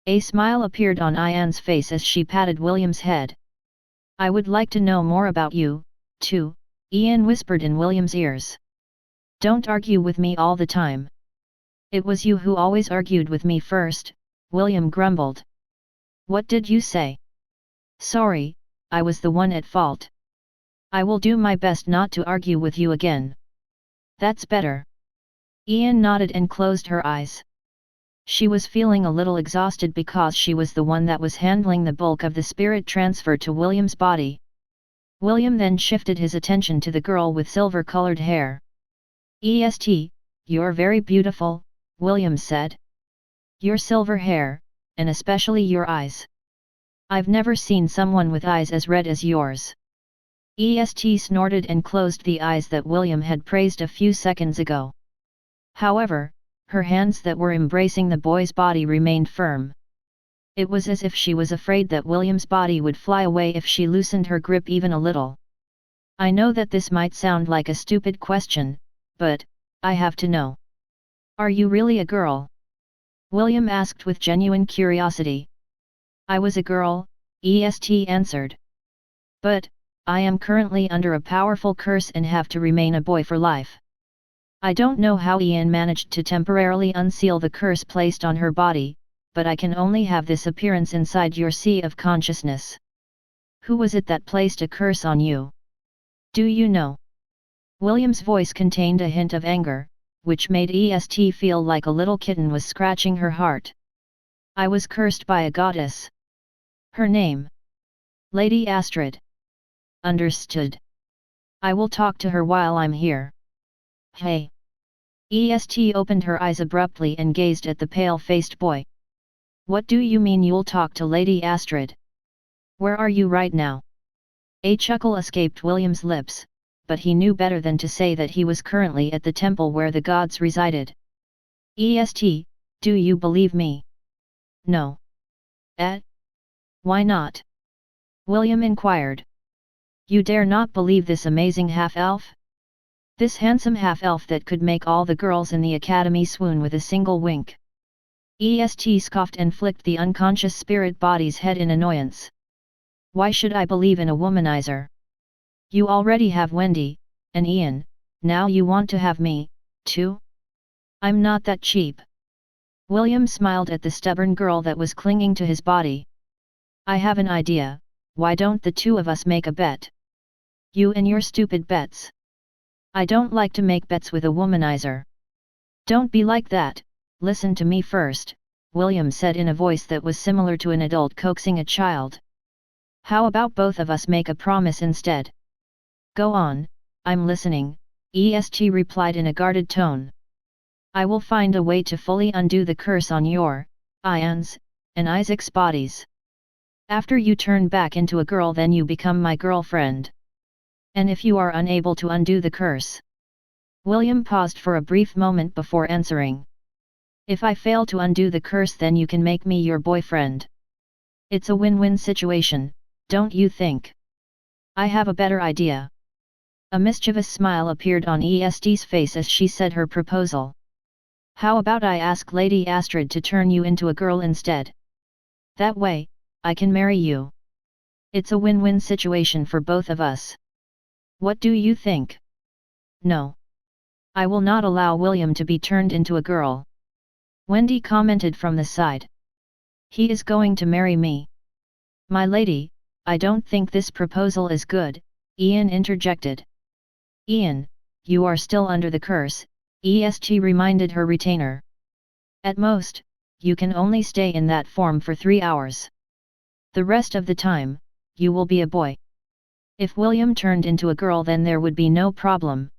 A smile appeared on Ian's face as she patted William's head. I would like to know more about you, too, Ian whispered in William's ears. Don't argue with me all the time. It was you who always argued with me first, William grumbled. What did you say? Sorry, I was the one at fault. I will do my best not to argue with you again. That's better. Ian nodded and closed her eyes. She was feeling a little exhausted because she was the one that was handling the bulk of the spirit transfer to William's body. William then shifted his attention to the girl with silver-colored hair. You're very beautiful, William said. Your silver hair, and especially your eyes. I've never seen someone with eyes as red as yours. Snorted and closed the eyes that William had praised a few seconds ago. However, her hands that were embracing the boy's body remained firm. It was as if she was afraid that William's body would fly away if she loosened her grip even a little. I know that this might sound like a stupid question, but I have to know. Are you really a girl? William asked with genuine curiosity. I was a girl, EST answered. But I am currently under a powerful curse and have to remain a boy for life. I don't know how Ian managed to temporarily unseal the curse placed on her body, but I can only have this appearance inside your sea of consciousness. Who was it that placed a curse on you? Do you know? William's voice contained a hint of anger, which made EST feel like a little kitten was scratching her heart. I was cursed by a goddess. Her name? Lady Astrid. Understood. I will talk to her while I'm here. Hey. EST opened her eyes abruptly and gazed at the pale-faced boy. What do you mean you'll talk to Lady Astrid? Where are you right now? A chuckle escaped William's lips, but he knew better than to say that he was currently at the temple where the gods resided. EST, do you believe me? No. Why not? William inquired. You dare not believe this amazing half-elf? This handsome half-elf that could make all the girls in the academy swoon with a single wink. EST scoffed and flicked the unconscious spirit body's head in annoyance. Why should I believe in a womanizer? You already have Wendy, and Ian, now you want to have me, too? I'm not that cheap. William smiled at the stubborn girl that was clinging to his body. I have an idea, why don't the two of us make a bet? You and your stupid bets. I don't like to make bets with a womanizer. Don't be like that, listen to me first, William said in a voice that was similar to an adult coaxing a child. How about both of us make a promise instead? Go on, I'm listening, EST replied in a guarded tone. I will find a way to fully undo the curse on your, Ian's, and Isaac's bodies. After you turn back into a girl, then you become my girlfriend. And if you are unable to undo the curse? William paused for a brief moment before answering. If I fail to undo the curse, then you can make me your boyfriend. It's a win-win situation, don't you think? I have a better idea. A mischievous smile appeared on EST's face as she said her proposal. How about I ask Lady Astrid to turn you into a girl instead? That way, I can marry you. It's a win-win situation for both of us. What do you think? No. I will not allow William to be turned into a girl. Wendy commented from the side. He is going to marry me. My lady, I don't think this proposal is good, Ian interjected. Ian, you are still under the curse, EST reminded her retainer. At most, you can only stay in that form for 3 hours. The rest of the time, you will be a boy. If William turned into a girl, then there would be no problem.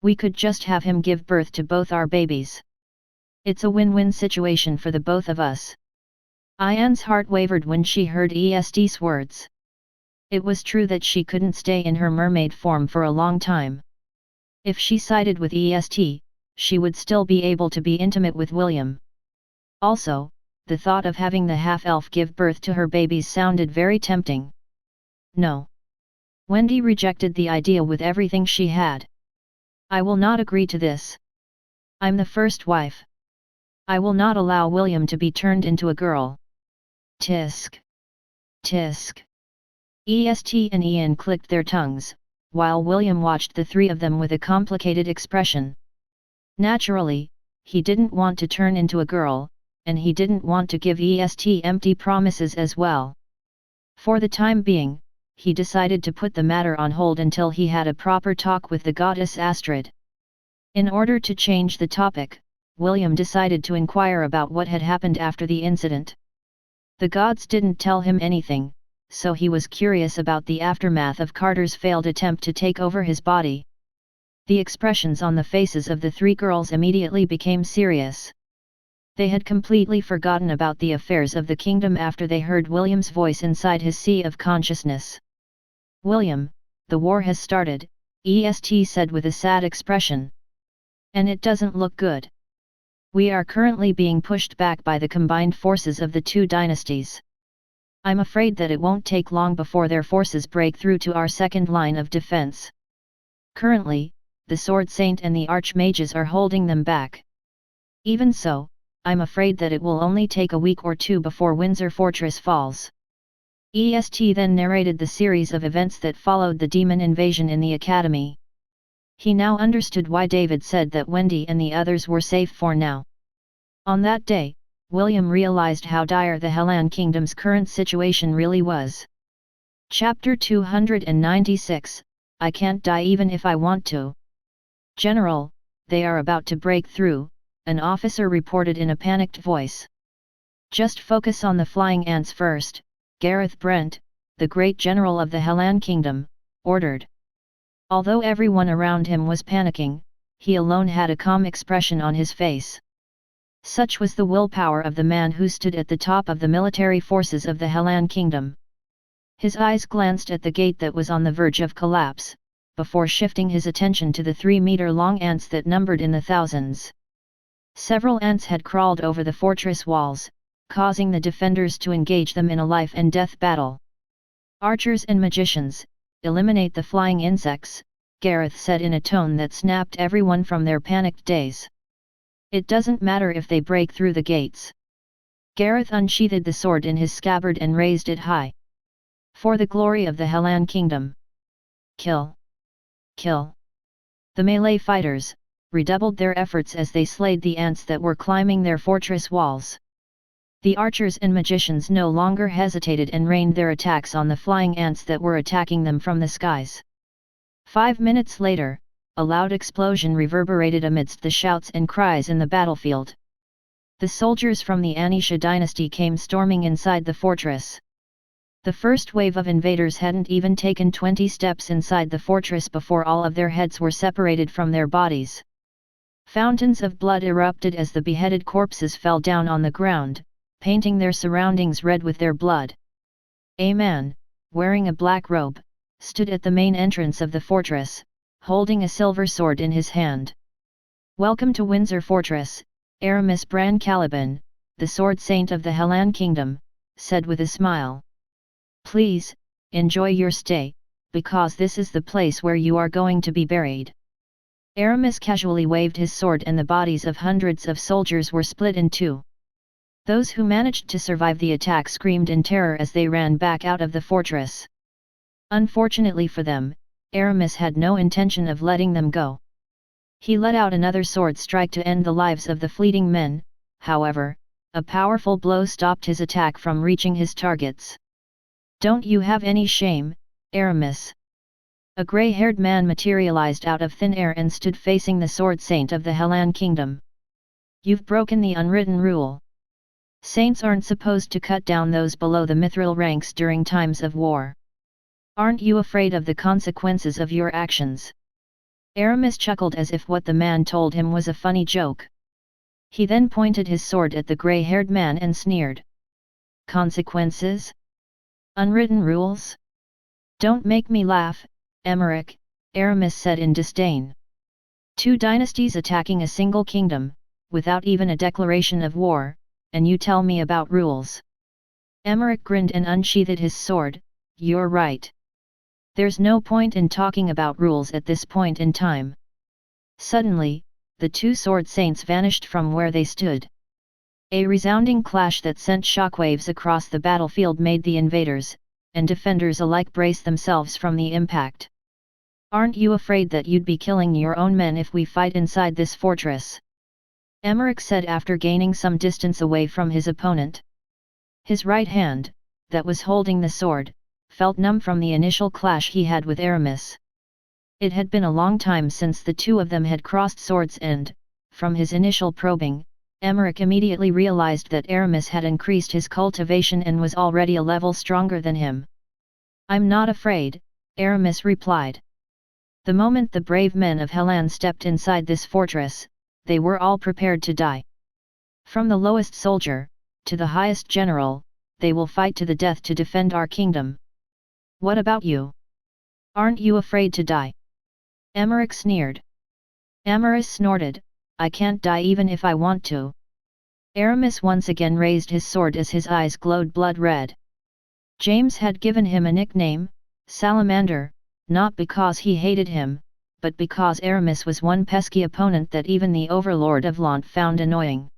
We could just have him give birth to both our babies. It's a win-win situation for the both of us. Ian's heart wavered when she heard EST's words. It was true that she couldn't stay in her mermaid form for a long time. If she sided with EST, she would still be able to be intimate with William. Also, the thought of having the half-elf give birth to her babies sounded very tempting. No. Wendy rejected the idea with everything she had. I will not agree to this. I'm the first wife. I will not allow William to be turned into a girl. Tisk. Tisk. EST and Ian clicked their tongues, while William watched the three of them with a complicated expression. Naturally, he didn't want to turn into a girl, and he didn't want to give EST empty promises as well. For the time being, he decided to put the matter on hold until he had a proper talk with the goddess Astrid. In order to change the topic, William decided to inquire about what had happened after the incident. The gods didn't tell him anything, so he was curious about the aftermath of Carter's failed attempt to take over his body. The expressions on the faces of the three girls immediately became serious. They had completely forgotten about the affairs of the kingdom after they heard William's voice inside his sea of consciousness. William, the war has started, EST said with a sad expression. And it doesn't look good. We are currently being pushed back by the combined forces of the two dynasties. I'm afraid that it won't take long before their forces break through to our second line of defense. Currently, the Sword Saint and the Archmages are holding them back. Even so, I'm afraid that it will only take a week or two before Windsor Fortress falls. EST then narrated the series of events that followed the demon invasion in the academy. He now understood why David said that Wendy and the others were safe for now. On that day, William realized how dire the Hellan Kingdom's current situation really was. Chapter 296, I can't die even if I want to. General, they are about to break through, an officer reported in a panicked voice. Just focus on the flying ants first, Gareth Brent, the great general of the Hellan Kingdom, ordered. Although everyone around him was panicking, he alone had a calm expression on his face. Such was the willpower of the man who stood at the top of the military forces of the Hellan Kingdom. His eyes glanced at the gate that was on the verge of collapse, before shifting his attention to the 3-meter-long ants that numbered in the thousands. Several ants had crawled over the fortress walls, causing the defenders to engage them in a life-and-death battle. Archers and magicians, eliminate the flying insects, Gareth said in a tone that snapped everyone from their panicked daze. It doesn't matter if they break through the gates. Gareth unsheathed the sword in his scabbard and raised it high. For the glory of the Hellan Kingdom. Kill! Kill! The melee fighters redoubled their efforts as they slayed the ants that were climbing their fortress walls. The archers and magicians no longer hesitated and rained their attacks on the flying ants that were attacking them from the skies. 5 minutes later, a loud explosion reverberated amidst the shouts and cries in the battlefield. The soldiers from the Anisha dynasty came storming inside the fortress. The first wave of invaders hadn't even taken 20 steps inside the fortress before all of their heads were separated from their bodies. Fountains of blood erupted as the beheaded corpses fell down on the ground, painting their surroundings red with their blood. A man, wearing a black robe, stood at the main entrance of the fortress, holding a silver sword in his hand. Welcome to Windsor Fortress, Aramis Bran Caliban, the Sword Saint of the Hellan Kingdom, said with a smile. Please, enjoy your stay, because this is the place where you are going to be buried. Aramis casually waved his sword and the bodies of hundreds of soldiers were split in two. Those who managed to survive the attack screamed in terror as they ran back out of the fortress. Unfortunately for them, Aramis had no intention of letting them go. He let out another sword strike to end the lives of the fleeting men, however, a powerful blow stopped his attack from reaching his targets. Don't you have any shame, Aramis? A grey-haired man materialized out of thin air and stood facing the Sword Saint of the Hellan Kingdom. You've broken the unwritten rule. Saints aren't supposed to cut down those below the mithril ranks during times of war. Aren't you afraid of the consequences of your actions? Aramis chuckled as if what the man told him was a funny joke. He then pointed his sword at the grey-haired man and sneered. Consequences? Unwritten rules? Don't make me laugh, Emmerich, Aramis said in disdain. 2 dynasties attacking a single kingdom, without even a declaration of war, and you tell me about rules. Emmerich grinned and unsheathed his sword. You're right. There's no point in talking about rules at this point in time. Suddenly, the 2 sword saints vanished from where they stood. A resounding clash that sent shockwaves across the battlefield made the invaders and defenders alike brace themselves from the impact. Aren't you afraid that you'd be killing your own men if we fight inside this fortress? Emmerich said after gaining some distance away from his opponent. His right hand, that was holding the sword, felt numb from the initial clash he had with Aramis. It had been a long time since the two of them had crossed swords and, from his initial probing, Emmerich immediately realized that Aramis had increased his cultivation and was already a level stronger than him. I'm not afraid, Aramis replied. The moment the brave men of Hellan stepped inside this fortress, they were all prepared to die. From the lowest soldier, to the highest general, they will fight to the death to defend our kingdom. What about you? Aren't you afraid to die? Emmerich sneered. Amaris snorted, I can't die even if I want to. Aramis once again raised his sword as his eyes glowed blood red. James had given him a nickname, Salamander, not because he hated him, but because Aramis was one pesky opponent that even the overlord of Lant found annoying.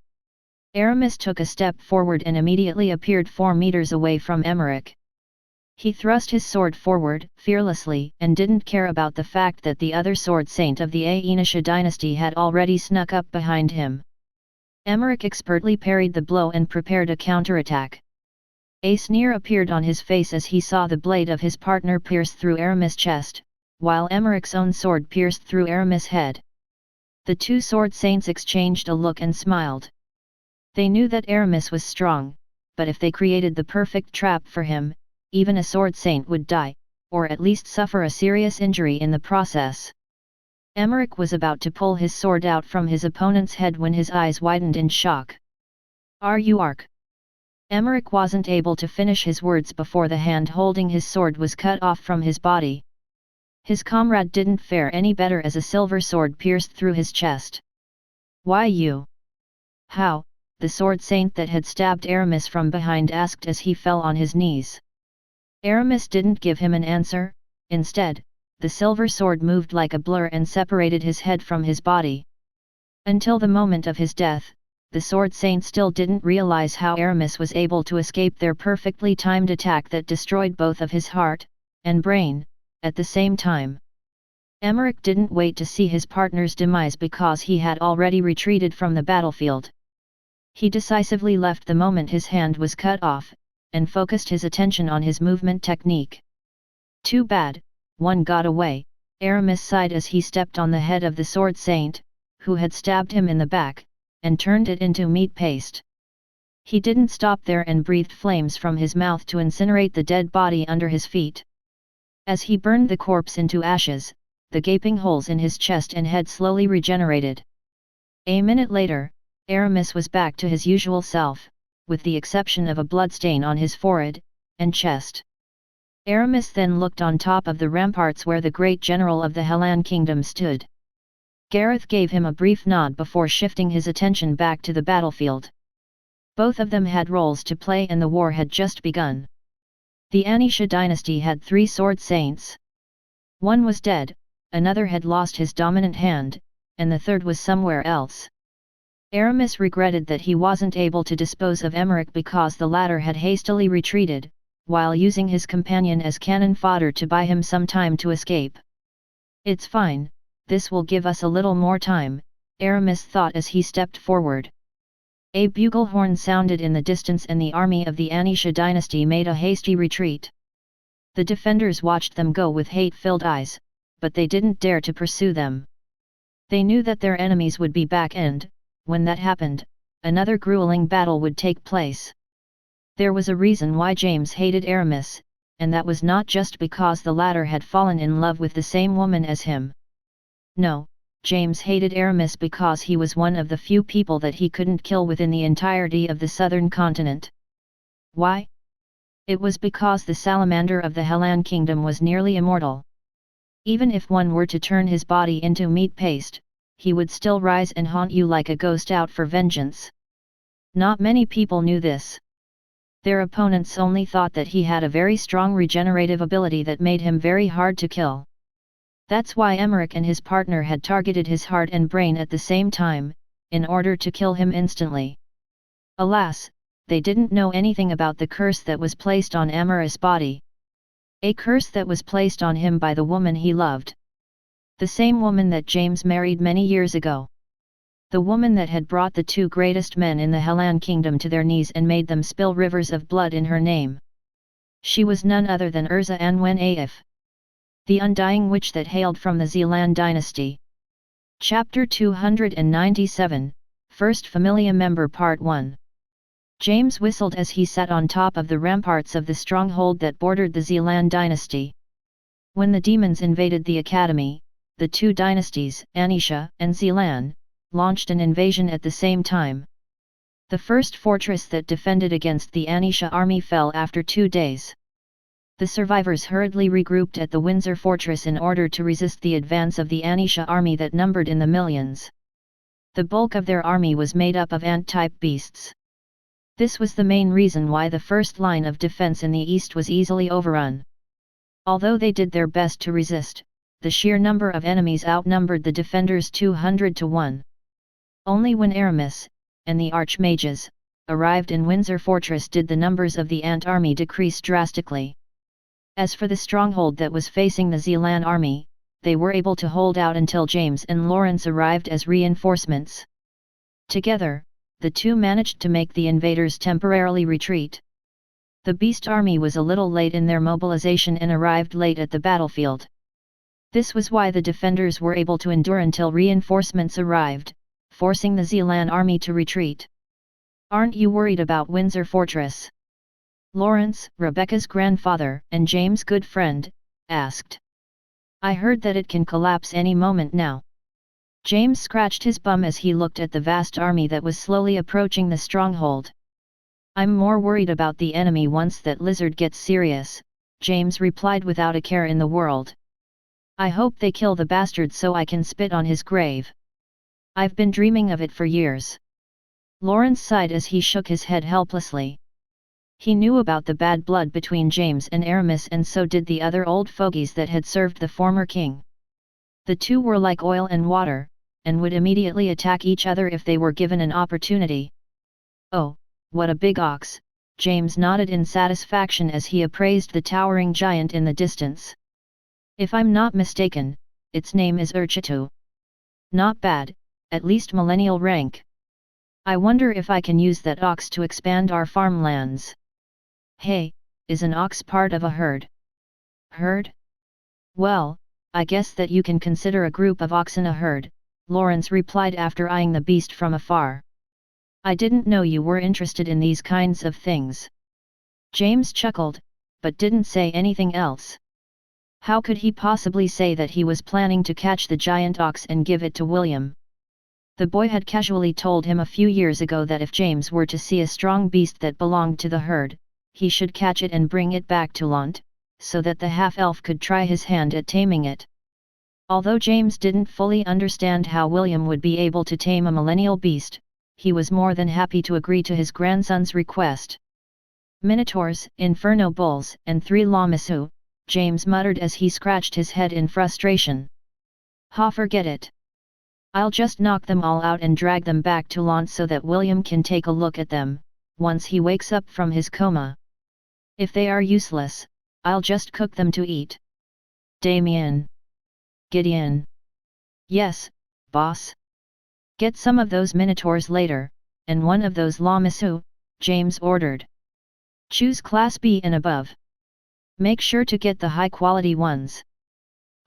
Aramis took a step forward and immediately appeared 4 meters away from Emmerich. He thrust his sword forward, fearlessly, and didn't care about the fact that the other sword saint of the Aenisha dynasty had already snuck up behind him. Emmerich expertly parried the blow and prepared a counterattack. A sneer appeared on his face as he saw the blade of his partner pierce through Aramis' chest, while Emmerich's own sword pierced through Aramis' head. The 2 sword saints exchanged a look and smiled. They knew that Aramis was strong, but if they created the perfect trap for him, even a sword saint would die, or at least suffer a serious injury in the process. Emmerich was about to pull his sword out from his opponent's head when his eyes widened in shock. "Are you Ark?" Emmerich wasn't able to finish his words before the hand holding his sword was cut off from his body. His comrade didn't fare any better as a silver sword pierced through his chest. "Why you?" "How?" the sword saint that had stabbed Aramis from behind asked as he fell on his knees. Aramis didn't give him an answer. Instead, the silver sword moved like a blur and separated his head from his body. Until the moment of his death, the sword saint still didn't realize how Aramis was able to escape their perfectly timed attack that destroyed both of his heart and brain at the same time. Emmerich didn't wait to see his partner's demise because he had already retreated from the battlefield. He decisively left the moment his hand was cut off, and focused his attention on his movement technique. "Too bad, one got away," Aramis sighed as he stepped on the head of the sword saint, who had stabbed him in the back, and turned it into meat paste. He didn't stop there and breathed flames from his mouth to incinerate the dead body under his feet. As he burned the corpse into ashes, the gaping holes in his chest and head slowly regenerated. A minute later, Aramis was back to his usual self, with the exception of a bloodstain on his forehead and chest. Aramis then looked on top of the ramparts where the great general of the Hellan kingdom stood. Gareth gave him a brief nod before shifting his attention back to the battlefield. Both of them had roles to play and the war had just begun. The Aenisha dynasty had 3 sword saints. One was dead, another had lost his dominant hand, and the third was somewhere else. Aramis regretted that he wasn't able to dispose of Emmerich because the latter had hastily retreated, while using his companion as cannon fodder to buy him some time to escape. "It's fine, this will give us a little more time," Aramis thought as he stepped forward. A bugle horn sounded in the distance and the army of the Aenisha dynasty made a hasty retreat. The defenders watched them go with hate-filled eyes, but they didn't dare to pursue them. They knew that their enemies would be back and, when that happened, another grueling battle would take place. There was a reason why James hated Aramis, and that was not just because the latter had fallen in love with the same woman as him. No, James hated Aramis because he was one of the few people that he couldn't kill within the entirety of the southern continent. Why? It was because the salamander of the Hellan kingdom was nearly immortal. Even if one were to turn his body into meat paste, he would still rise and haunt you like a ghost out for vengeance. Not many people knew this. Their opponents only thought that he had a very strong regenerative ability that made him very hard to kill. That's why Emmerich and his partner had targeted his heart and brain at the same time, in order to kill him instantly. Alas, they didn't know anything about the curse that was placed on Emerich's body. A curse that was placed on him by the woman he loved. The same woman that James married many years ago. The woman that had brought the 2 greatest men in the Hellan kingdom to their knees and made them spill rivers of blood in her name. She was none other than Urza Anwen-Aif, the undying witch that hailed from the Zealand dynasty. Chapter 297, First Familia Member Part 1. James whistled as he sat on top of the ramparts of the stronghold that bordered the Zealand dynasty. When the demons invaded the academy, the 2 dynasties, Aenisha and Zealand, launched an invasion at the same time. The first fortress that defended against the Aenisha army fell after 2 days. The survivors hurriedly regrouped at the Windsor fortress in order to resist the advance of the Aenisha army that numbered in the millions. The bulk of their army was made up of ant-type beasts. This was the main reason why the first line of defense in the east was easily overrun. Although they did their best to resist, the sheer number of enemies outnumbered the defenders 200 to 1. Only when Aramis, and the archmages, arrived in Windsor Fortress did the numbers of the ant army decrease drastically. As for the stronghold that was facing the Zealand army, they were able to hold out until James and Lawrence arrived as reinforcements. Together, the two managed to make the invaders temporarily retreat. The Beast army was a little late in their mobilization and arrived late at the battlefield. This was why the defenders were able to endure until reinforcements arrived, forcing the Zealand army to retreat. "Aren't you worried about Windsor Fortress?" Lawrence, Rebecca's grandfather and James' good friend, asked. "I heard that it can collapse any moment now." James scratched his bum as he looked at the vast army that was slowly approaching the stronghold. "I'm more worried about the enemy once that lizard gets serious," James replied without a care in the world. "I hope they kill the bastard so I can spit on his grave. I've been dreaming of it for years." Lawrence sighed as he shook his head helplessly. He knew about the bad blood between James and Aramis, and so did the other old fogies that had served the former king. The two were like oil and water, and would immediately attack each other if they were given an opportunity. "Oh, what a big ox," James nodded in satisfaction as he appraised the towering giant in the distance. "If I'm not mistaken, its name is Urchitu. Not bad, at least millennial rank. I wonder if I can use that ox to expand our farmlands." "Hey, is an ox part of a herd?" "Herd? Well, I guess that you can consider a group of oxen a herd," Lawrence replied after eyeing the beast from afar. "I didn't know you were interested in these kinds of things." James chuckled, but didn't say anything else. How could he possibly say that he was planning to catch the giant ox and give it to William? The boy had casually told him a few years ago that if James were to see a strong beast that belonged to the herd, he should catch it and bring it back to Lant, so that the half-elf could try his hand at taming it. Although James didn't fully understand how William would be able to tame a millennial beast, he was more than happy to agree to his grandson's request. "Minotaurs, inferno bulls, and 3 lamissu," James muttered as he scratched his head in frustration. "Ha, forget it. I'll just knock them all out and drag them back to Lant so that William can take a look at them, once he wakes up from his coma. If they are useless, I'll just cook them to eat." "Damien. Gideon." "Yes, boss." "Get some of those minotaurs later, and one of those lamissu," James ordered. "Choose Class B and above. Make sure to get the high-quality ones.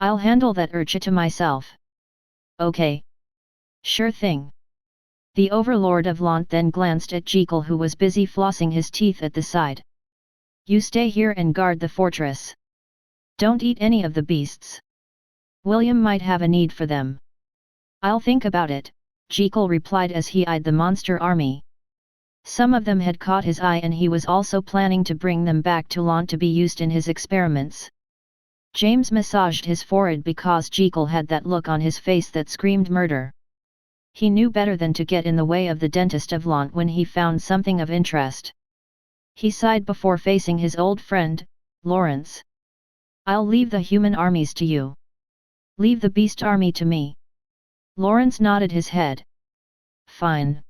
I'll handle that Urchita myself." "Okay. Sure thing." The overlord of Lant then glanced at Jekyll, who was busy flossing his teeth at the side. "You stay here and guard the fortress. Don't eat any of the beasts. William might have a need for them." "I'll think about it," Jekyll replied as he eyed the monster army. Some of them had caught his eye, and he was also planning to bring them back to Lant to be used in his experiments. James massaged his forehead because Jekyll had that look on his face that screamed murder. He knew better than to get in the way of the dentist of Lant when he found something of interest. He sighed before facing his old friend, Lawrence. "I'll leave the human armies to you. Leave the beast army to me." Lawrence nodded his head. "Fine.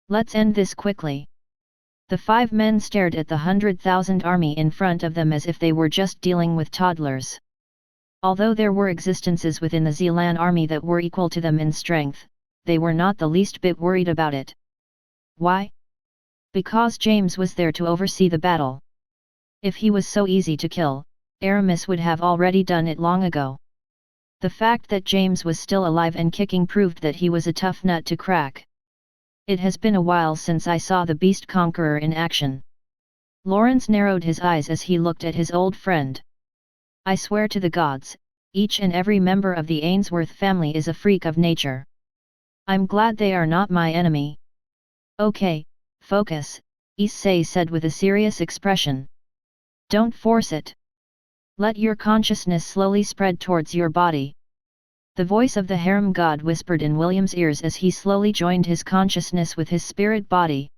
Let's end this quickly." The 5 men stared at the 100,000 army in front of them as if they were just dealing with toddlers. Although there were existences within the Zealand army that were equal to them in strength, they were not the least bit worried about it. Why? Because James was there to oversee the battle. If he was so easy to kill, Aramis would have already done it long ago. The fact that James was still alive and kicking proved that he was a tough nut to crack. "It has been a while since I saw the Beast Conqueror in action." Lawrence narrowed his eyes as he looked at his old friend. "I swear to the gods, each and every member of the Ainsworth family is a freak of nature. I'm glad they are not my enemy." "Okay, focus," Issei said with a serious expression. "Don't force it. Let your consciousness slowly spread towards your body. The voice of the harem god whispered in William's ears as he slowly joined his consciousness with his spirit body.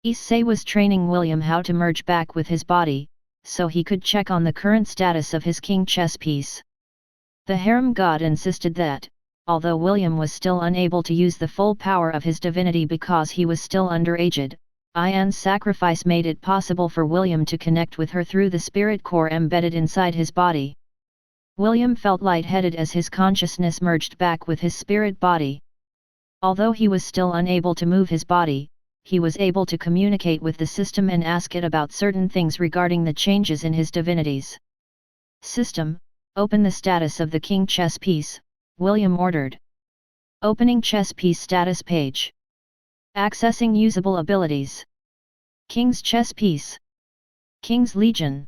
Issei was training William how to merge back with his body, so he could check on the current status of his king chess piece. The harem god insisted that, although William was still unable to use the full power of his divinity because he was still underaged, Ian's sacrifice made it possible for William to connect with her through the spirit core embedded inside his body. William felt lightheaded as his consciousness merged back with his spirit body. Although he was still unable to move his body, he was able to communicate with the system and ask it about certain things regarding the changes in his divinities. System, open the status of the king chess piece, William ordered. Opening chess piece status page. Accessing usable abilities. King's chess piece. King's Legion.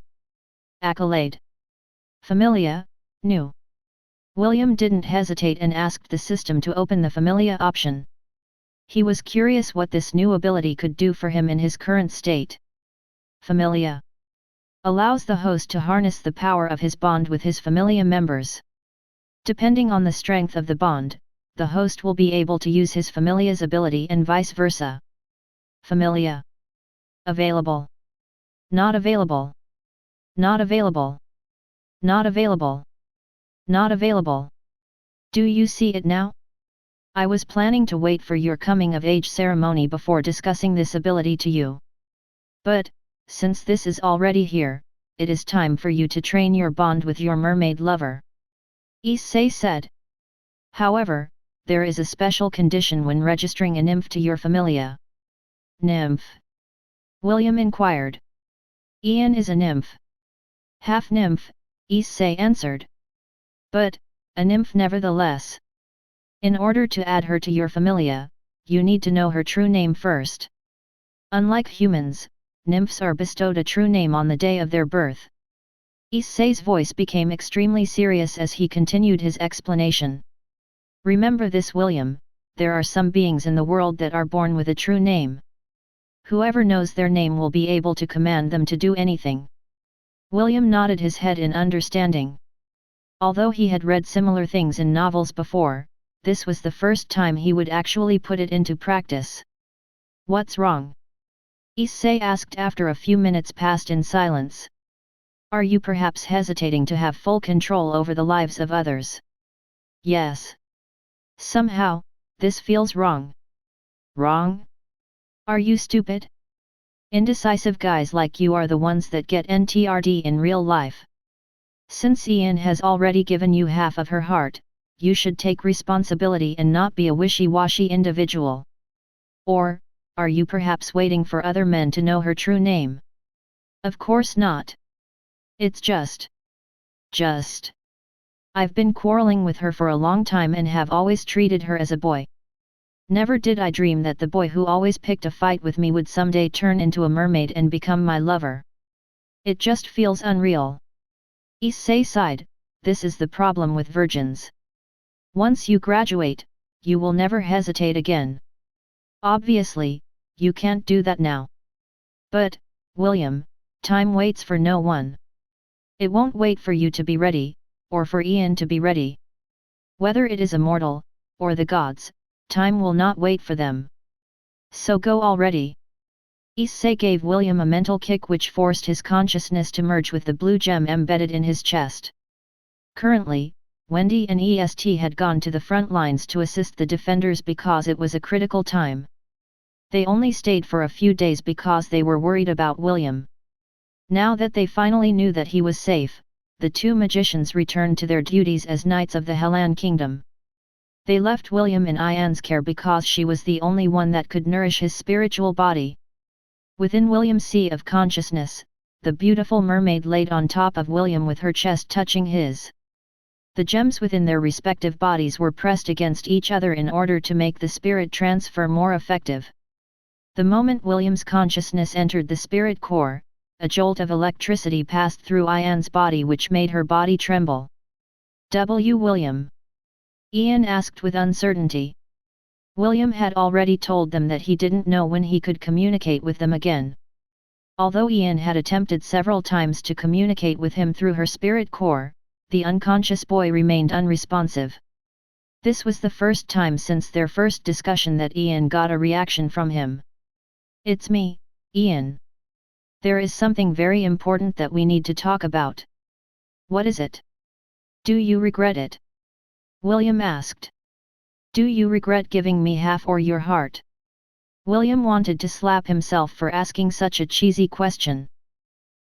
Accolade. Familia, new. William didn't hesitate and asked the system to open the Familia option. He was curious what this new ability could do for him in his current state. Familia allows the host to harness the power of his bond with his Familia members. Depending on the strength of the bond, the host will be able to use his Familia's ability and vice versa. Familia available. Not available. Not available. Not available. Not available. Do you see it now? I was planning to wait for your coming of age ceremony before discussing this ability to you. But, since this is already here, it is time for you to train your bond with your mermaid lover. Issei said. However, there is a special condition when registering a nymph to your Familia. Nymph? William inquired. Ian is a nymph. Half nymph, Issei answered. But, a nymph nevertheless. In order to add her to your Familia, you need to know her true name first. Unlike humans, nymphs are bestowed a true name on the day of their birth. Issei's voice became extremely serious as he continued his explanation. Remember this, William, there are some beings in the world that are born with a true name. Whoever knows their name will be able to command them to do anything. William nodded his head in understanding. Although he had read similar things in novels before, this was the first time he would actually put it into practice. What's wrong? Issei asked after a few minutes passed in silence. Are you perhaps hesitating to have full control over the lives of others? Yes. Somehow, this feels wrong. Wrong? Are you stupid? Indecisive guys like you are the ones that get NTRD in real life. Since Ian has already given you half of her heart, you should take responsibility and not be a wishy-washy individual. Or, are you perhaps waiting for other men to know her true name? Of course not. It's just. I've been quarreling with her for a long time and have always treated her as a boy. Never did I dream that the boy who always picked a fight with me would someday turn into a mermaid and become my lover. It just feels unreal. Issei sighed, this is the problem with virgins. Once you graduate, you will never hesitate again. Obviously, you can't do that now. But, William, time waits for no one. It won't wait for you to be ready, or for Ian to be ready. Whether it is a mortal, or the gods, time will not wait for them. So go already. Issei gave William a mental kick which forced his consciousness to merge with the blue gem embedded in his chest. Currently, Wendy and EST had gone to the front lines to assist the defenders because it was a critical time. They only stayed for a few days because they were worried about William. Now that they finally knew that he was safe, the two magicians returned to their duties as knights of the Helan Kingdom. They left William in Ian's care because she was the only one that could nourish his spiritual body. Within William's sea of consciousness, the beautiful mermaid laid on top of William with her chest touching his. The gems within their respective bodies were pressed against each other in order to make the spirit transfer more effective. The moment William's consciousness entered the spirit core, a jolt of electricity passed through Ian's body which made her body tremble. William? Ian asked with uncertainty. William had already told them that he didn't know when he could communicate with them again. Although Ian had attempted several times to communicate with him through her spirit core, the unconscious boy remained unresponsive. This was the first time since their first discussion that Ian got a reaction from him. "It's me, Ian. There is something very important that we need to talk about." "What is it? Do you regret it?" William asked. "Do you regret giving me half or your heart?" William wanted to slap himself for asking such a cheesy question.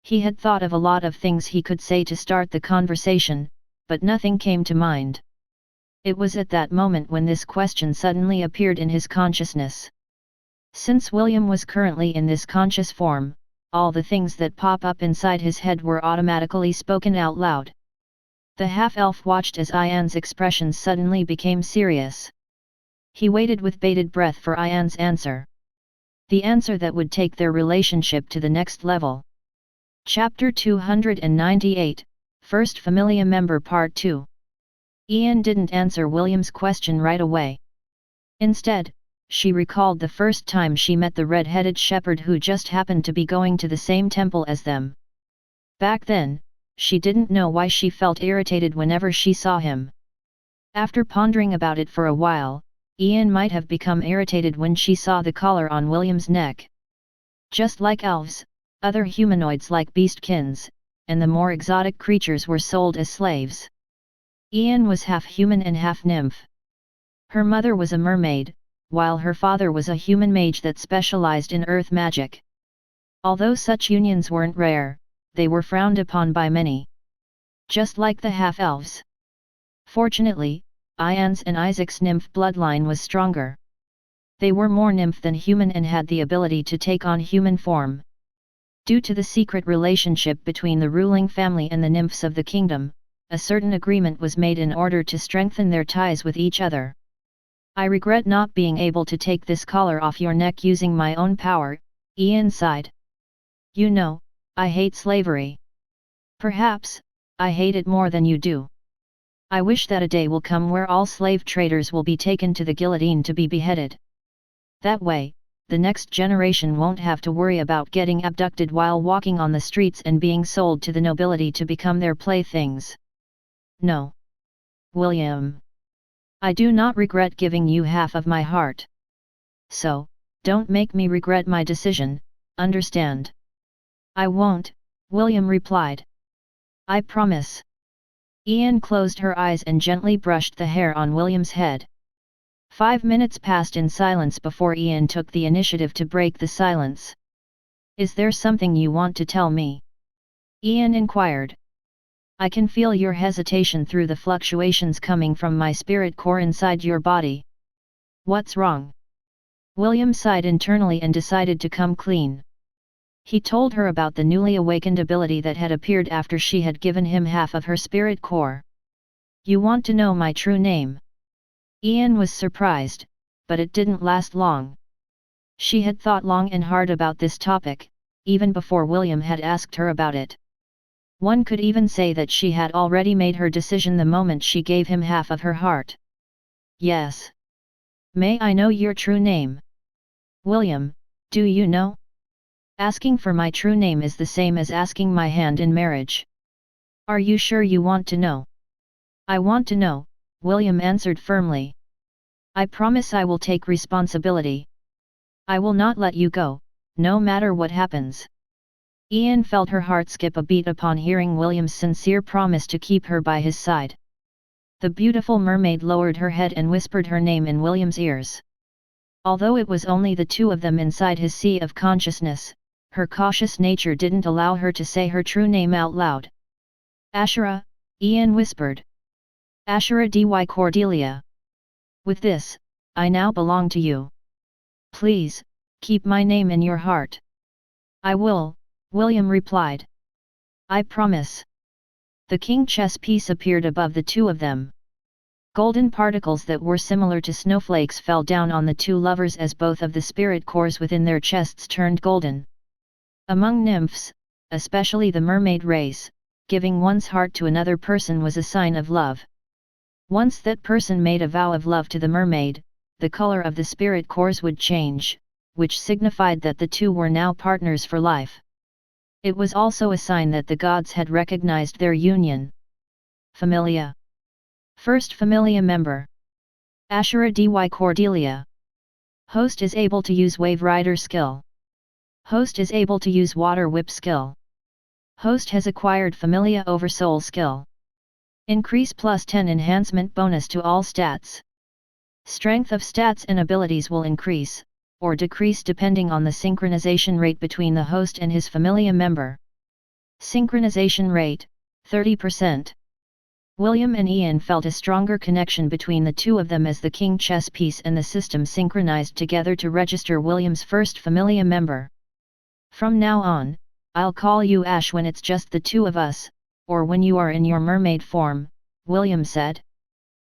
He had thought of a lot of things he could say to start the conversation, but nothing came to mind. It was at that moment when this question suddenly appeared in his consciousness. Since William was currently in this conscious form, all the things that pop up inside his head were automatically spoken out loud. The half-elf watched as Ian's expressions suddenly became serious. He waited with bated breath for Ian's answer. The answer that would take their relationship to the next level. Chapter 298, First Familia Member Part 2. Ian didn't answer William's question right away. Instead, she recalled the first time she met the red-headed shepherd who just happened to be going to the same temple as them. Back then, she didn't know why she felt irritated whenever she saw him. After pondering about it for a while, Ian might have become irritated when she saw the collar on William's neck. Just like elves, other humanoids like beastkins, and the more exotic creatures were sold as slaves. Ian was half human and half nymph. Her mother was a mermaid, while her father was a human mage that specialized in earth magic. Although such unions weren't rare, they were frowned upon by many. Just like the half-elves. Fortunately, Ian's and Isaac's nymph bloodline was stronger. They were more nymph than human and had the ability to take on human form. Due to the secret relationship between the ruling family and the nymphs of the kingdom, a certain agreement was made in order to strengthen their ties with each other. "I regret not being able to take this collar off your neck using my own power," Ian sighed. "You know, I hate slavery. Perhaps, I hate it more than you do. I wish that a day will come where all slave traders will be taken to the guillotine to be beheaded. That way, the next generation won't have to worry about getting abducted while walking on the streets and being sold to the nobility to become their playthings." "No, William. I do not regret giving you half of my heart. So, don't make me regret my decision, understand?" "I won't," William replied. "I promise." Ian closed her eyes and gently brushed the hair on William's head. 5 minutes passed in silence before Ian took the initiative to break the silence. "Is there something you want to tell me?" Ian inquired. "I can feel your hesitation through the fluctuations coming from my spirit core inside your body. What's wrong?" William sighed internally and decided to come clean. He told her about the newly awakened ability that had appeared after she had given him half of her spirit core. "You want to know my true name?" Ian was surprised, but it didn't last long. She had thought long and hard about this topic, even before William had asked her about it. One could even say that she had already made her decision the moment she gave him half of her heart. "Yes. May I know your true name?" "William, do you know? Asking for my true name is the same as asking my hand in marriage. Are you sure you want to know?" "I want to know," William answered firmly. "I promise I will take responsibility. I will not let you go, no matter what happens." Ian felt her heart skip a beat upon hearing William's sincere promise to keep her by his side. The beautiful mermaid lowered her head and whispered her name in William's ears. Although it was only the two of them inside his sea of consciousness, her cautious nature didn't allow her to say her true name out loud. "Ashura," Ian whispered. "Ashura dy Cordelia. With this, I now belong to you. Please, keep my name in your heart." "I will," William replied. "I promise." The king chess piece appeared above the two of them. Golden particles that were similar to snowflakes fell down on the two lovers as both of the spirit cores within their chests turned golden. Among nymphs, especially the mermaid race, giving one's heart to another person was a sign of love. Once that person made a vow of love to the mermaid, the color of the spirit cores would change, which signified that the two were now partners for life. It was also a sign that the gods had recognized their union. Familia. First Familia member. Ashura dy Cordelia. Host is able to use Wave Rider skill. Host is able to use Water Whip skill. Host has acquired Familia over Soul skill. Increase +10 enhancement bonus to all stats. Strength of stats and abilities will increase, or decrease depending on the synchronization rate between the host and his Familia member. Synchronization rate, 30%. William and Ian felt a stronger connection between the two of them as the king chess piece and the system synchronized together to register William's first Familia member. From now on, I'll call you Ash when it's just the two of us, or when you are in your mermaid form, William said.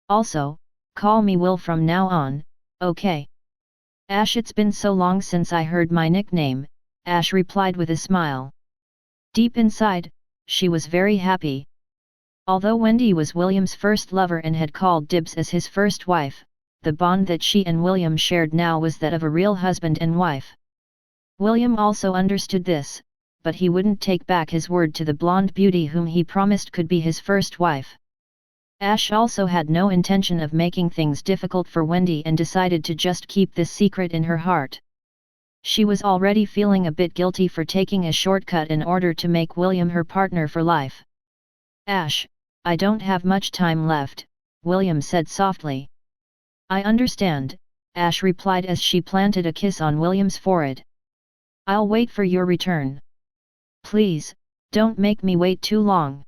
Also, call me Will from now on, okay? Ash, it's been so long since I heard my nickname, Ash replied with a smile. Deep inside, she was very happy. Although Wendy was William's first lover and had called dibs as his first wife, the bond that she and William shared now was that of a real husband and wife. William also understood this, but he wouldn't take back his word to the blonde beauty whom he promised could be his first wife. Ash also had no intention of making things difficult for Wendy and decided to just keep this secret in her heart. She was already feeling a bit guilty for taking a shortcut in order to make William her partner for life. Ash, I don't have much time left, William said softly. I understand, Ash replied as she planted a kiss on William's forehead. I'll wait for your return. Please, don't make me wait too long.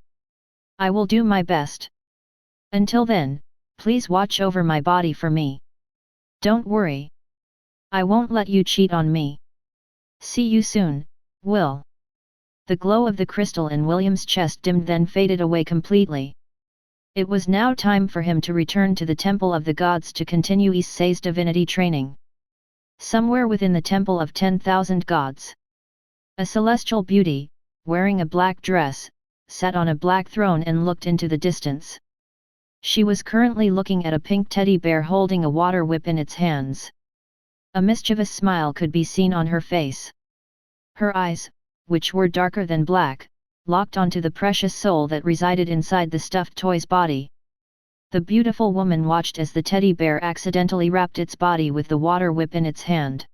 I will do my best. Until then, please watch over my body for me. Don't worry. I won't let you cheat on me. See you soon, Will. The glow of the crystal in William's chest dimmed then faded away completely. It was now time for him to return to the Temple of the Gods to continue Issei's divinity training. Somewhere within the Temple of 10,000 Gods, a celestial beauty, wearing a black dress, sat on a black throne and looked into the distance. She was currently looking at a pink teddy bear holding a water whip in its hands. A mischievous smile could be seen on her face. Her eyes, which were darker than black, locked onto the precious soul that resided inside the stuffed toy's body. The beautiful woman watched as the teddy bear accidentally wrapped its body with the water whip in its hand.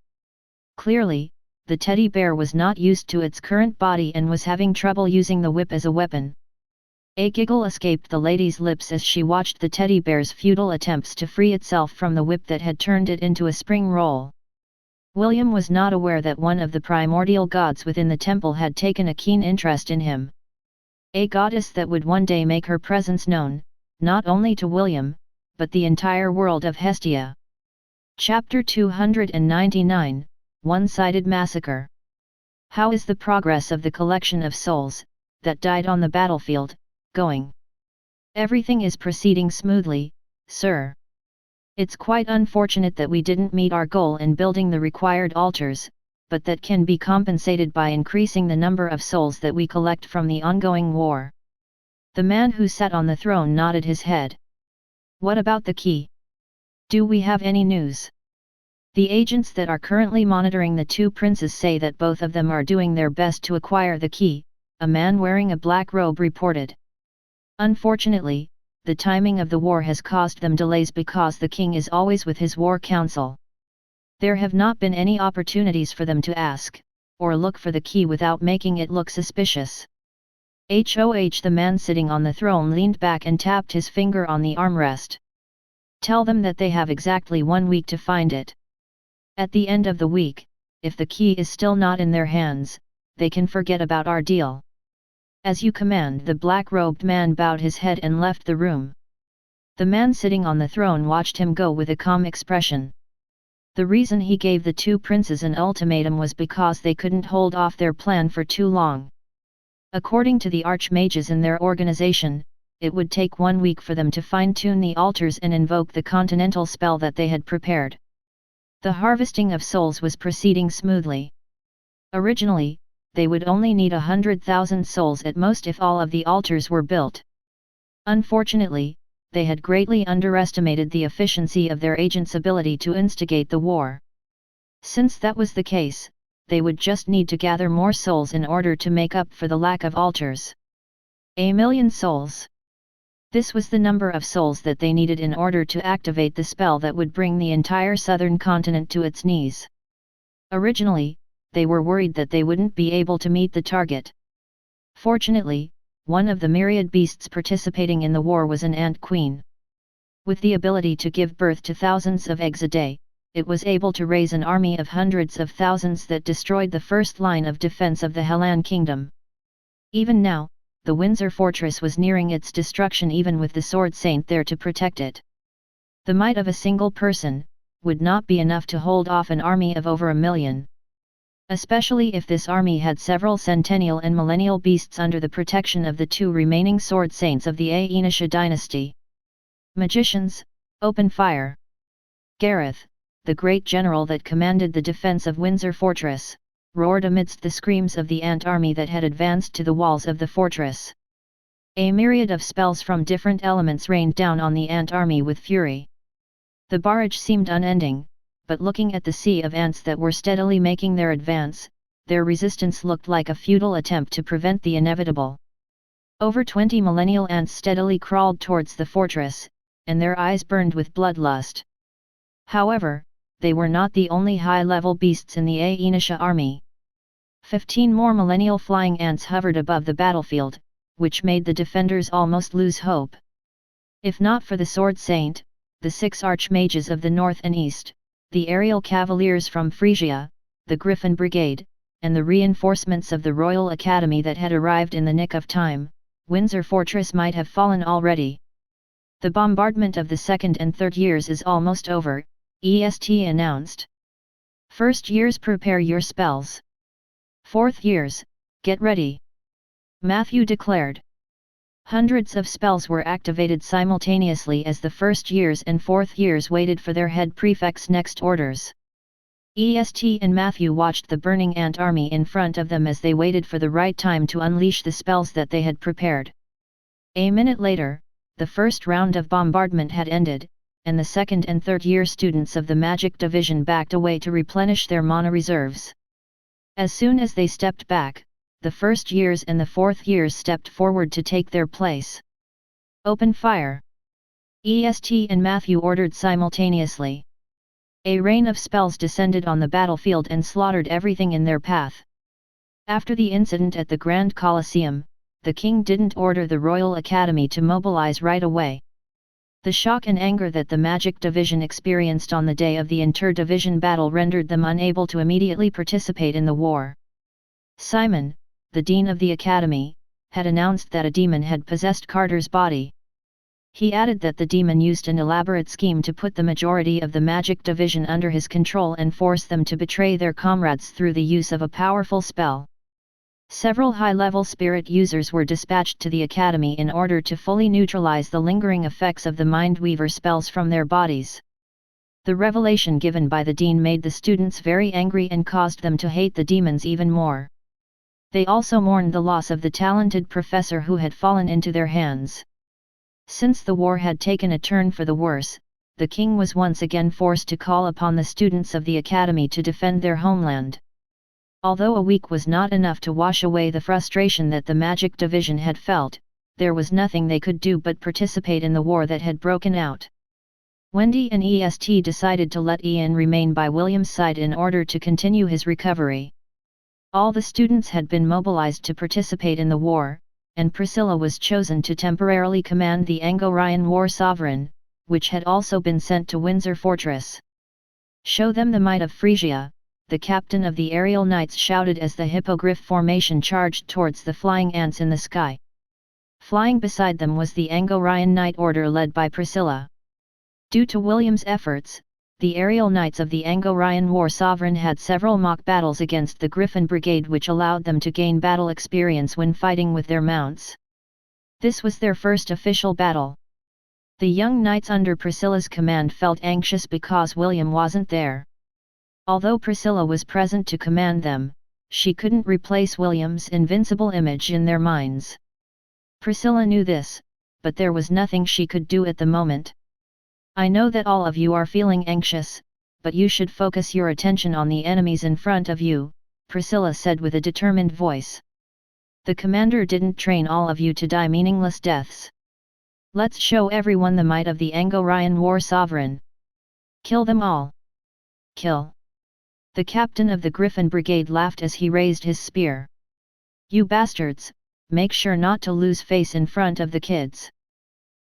Clearly, the teddy bear was not used to its current body and was having trouble using the whip as a weapon. A giggle escaped the lady's lips as she watched the teddy bear's futile attempts to free itself from the whip that had turned it into a spring roll. William was not aware that one of the primordial gods within the temple had taken a keen interest in him. A goddess that would one day make her presence known, not only to William, but the entire world of Hestia. Chapter 299, One-Sided Massacre. How is the progress of the collection of souls, that died on the battlefield, going? Everything is proceeding smoothly, sir. It's quite unfortunate that we didn't meet our goal in building the required altars, but that can be compensated by increasing the number of souls that we collect from the ongoing war. The man who sat on the throne nodded his head. What about the key? Do we have any news? The agents that are currently monitoring the two princes say that both of them are doing their best to acquire the key, a man wearing a black robe reported. Unfortunately, the timing of the war has caused them delays because the king is always with his war council. There have not been any opportunities for them to ask, or look for the key without making it look suspicious. The man sitting on the throne leaned back and tapped his finger on the armrest. Tell them that they have exactly 1 week to find it. At the end of the week, if the key is still not in their hands, they can forget about our deal. As you command. The black-robed man bowed his head and left the room. The man sitting on the throne watched him go with a calm expression. The reason he gave the two princes an ultimatum was because they couldn't hold off their plan for too long. According to the archmages in their organization, it would take 1 week for them to fine-tune the altars and invoke the continental spell that they had prepared. The harvesting of souls was proceeding smoothly. Originally, they would only need 100,000 souls at most if all of the altars were built. Unfortunately, they had greatly underestimated the efficiency of their agents' ability to instigate the war. Since that was the case, they would just need to gather more souls in order to make up for the lack of altars. 1 million souls. This was the number of souls that they needed in order to activate the spell that would bring the entire southern continent to its knees. Originally, they were worried that they wouldn't be able to meet the target. Fortunately, one of the myriad beasts participating in the war was an ant queen. With the ability to give birth to thousands of eggs a day, it was able to raise an army of hundreds of thousands that destroyed the first line of defense of the Helan kingdom. Even now, the Windsor fortress was nearing its destruction even with the Sword Saint there to protect it. The might of a single person would not be enough to hold off an army of over 1 million. Especially if this army had several centennial and millennial beasts under the protection of the 2 remaining Sword Saints of the Aenisha dynasty. Magicians, open fire! Gareth, the great general that commanded the defense of Windsor fortress, roared amidst the screams of the ant army that had advanced to the walls of the fortress. A myriad of spells from different elements rained down on the ant army with fury. The barrage seemed unending, but looking at the sea of ants that were steadily making their advance, their resistance looked like a futile attempt to prevent the inevitable. Over 20 millennial ants steadily crawled towards the fortress, and their eyes burned with bloodlust. However, they were not the only high-level beasts in the Aenisha army. 15 more millennial flying ants hovered above the battlefield, which made the defenders almost lose hope. If not for the Sword Saint, the 6 archmages of the north and east, the aerial cavaliers from Frisia, the Griffin Brigade, and the reinforcements of the Royal Academy that had arrived in the nick of time, Windsor Fortress might have fallen already. The bombardment of the 2nd and 3rd years is almost over, EST announced. 1st years prepare your spells. 4th years, get ready. Matthew declared. Hundreds of spells were activated simultaneously as the 1st years and 4th years waited for their head prefect's next orders. EST and Matthew watched the burning ant army in front of them as they waited for the right time to unleash the spells that they had prepared. A minute later, the first round of bombardment had ended, and the 2nd and 3rd year students of the Magic Division backed away to replenish their mana reserves. As soon as they stepped back, the 1st years and the 4th years stepped forward to take their place. Open fire! EST and Matthew ordered simultaneously. A rain of spells descended on the battlefield and slaughtered everything in their path. After the incident at the Grand Colosseum, the king didn't order the Royal Academy to mobilize right away. The shock and anger that the Magic Division experienced on the day of the inter-division battle rendered them unable to immediately participate in the war. Simon, the dean of the academy, had announced that a demon had possessed Carter's body. He added that the demon used an elaborate scheme to put the majority of the Magic Division under his control and force them to betray their comrades through the use of a powerful spell. Several high-level spirit users were dispatched to the academy in order to fully neutralize the lingering effects of the Mindweaver spells from their bodies. The revelation given by the dean made the students very angry and caused them to hate the demons even more. They also mourned the loss of the talented professor who had fallen into their hands. Since the war had taken a turn for the worse, the king was once again forced to call upon the students of the academy to defend their homeland. Although a week was not enough to wash away the frustration that the Magic Division had felt, there was nothing they could do but participate in the war that had broken out. Wendy and EST decided to let Ian remain by William's side in order to continue his recovery. All the students had been mobilized to participate in the war, and Priscilla was chosen to temporarily command the Angorian War Sovereign, which had also been sent to Windsor Fortress. "Show them the might of Frisia," the captain of the aerial knights shouted as the hippogriff formation charged towards the flying ants in the sky. Flying beside them was the Angorian Knight Order led by Priscilla. Due to William's efforts, the aerial knights of the Angorian War Sovereign had several mock battles against the Griffin Brigade, which allowed them to gain battle experience when fighting with their mounts. This was their first official battle. The young knights under Priscilla's command felt anxious because William wasn't there. Although Priscilla was present to command them, she couldn't replace William's invincible image in their minds. Priscilla knew this, but there was nothing she could do at the moment. "I know that all of you are feeling anxious, but you should focus your attention on the enemies in front of you," Priscilla said with a determined voice. "The commander didn't train all of you to die meaningless deaths. Let's show everyone the might of the Angorian war sovereign. Kill them all. Kill. The captain of the Griffin Brigade laughed as he raised his spear. You bastards, make sure not to lose face in front of the kids.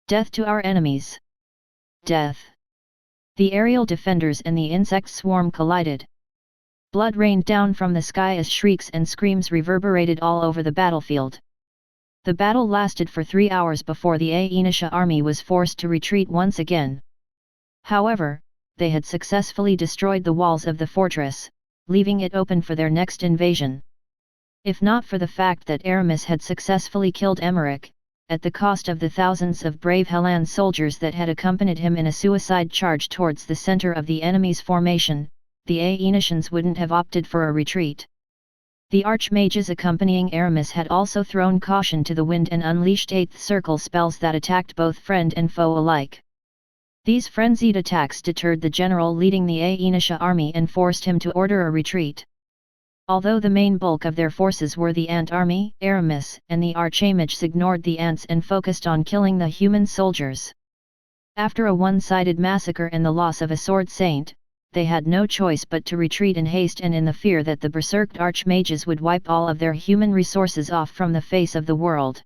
Death to our enemies. Death. The aerial defenders and the insect swarm collided. Blood rained down from the sky as shrieks and screams reverberated all over the battlefield. The battle lasted for 3 hours before the Aenisha army was forced to retreat once again. However, they had successfully destroyed the walls of the fortress, leaving it open for their next invasion. If not for the fact that Aramis had successfully killed Emmerich, at the cost of the thousands of brave Hellan soldiers that had accompanied him in a suicide charge towards the center of the enemy's formation, the Aenicians wouldn't have opted for a retreat. The archmages accompanying Aramis had also thrown caution to the wind and unleashed Eighth Circle spells that attacked both friend and foe alike. These frenzied attacks deterred the general leading the Aenisha army and forced him to order a retreat. Although the main bulk of their forces were the ant army, Aramis and the archmages ignored the ants and focused on killing the human soldiers. After a one-sided massacre and the loss of a sword saint, they had no choice but to retreat in haste and in the fear that the berserked archmages would wipe all of their human resources off from the face of the world.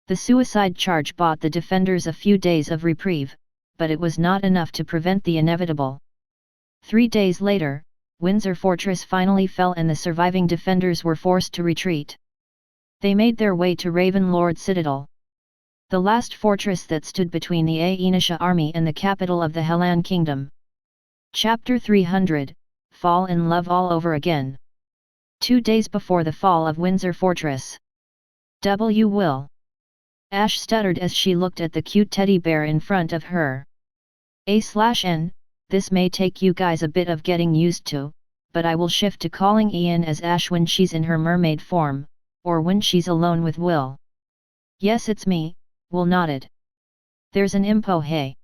The suicide charge bought the defenders a few days of reprieve, but it was not enough to prevent the inevitable. 3 days later, Windsor Fortress finally fell and the surviving defenders were forced to retreat. They made their way to Ravenlord Citadel, the last fortress that stood between the Aenisha army and the capital of the Hellan kingdom. Chapter 300, Fall in Love All Over Again. 2 days before the fall of Windsor Fortress. Will. Ash stuttered as she looked at the cute teddy bear in front of her. A/N, this may take you guys a bit of getting used to, but I will shift to calling Ian as Ash when she's in her mermaid form, or when she's alone with Will. Yes, it's me, Will nodded. There's an impo, hey.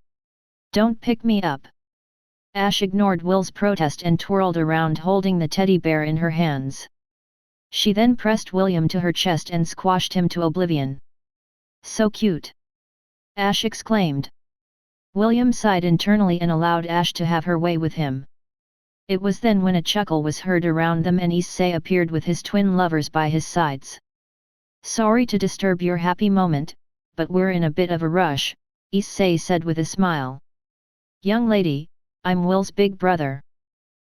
Don't pick me up. Ash ignored Will's protest and twirled around holding the teddy bear in her hands. She then pressed William to her chest and squashed him to oblivion. So cute! Ash exclaimed. William sighed internally and allowed Ash to have her way with him. It was then when a chuckle was heard around them and Issei appeared with his twin lovers by his sides. Sorry to disturb your happy moment, but we're in a bit of a rush, Issei said with a smile. Young lady, I'm Will's big brother.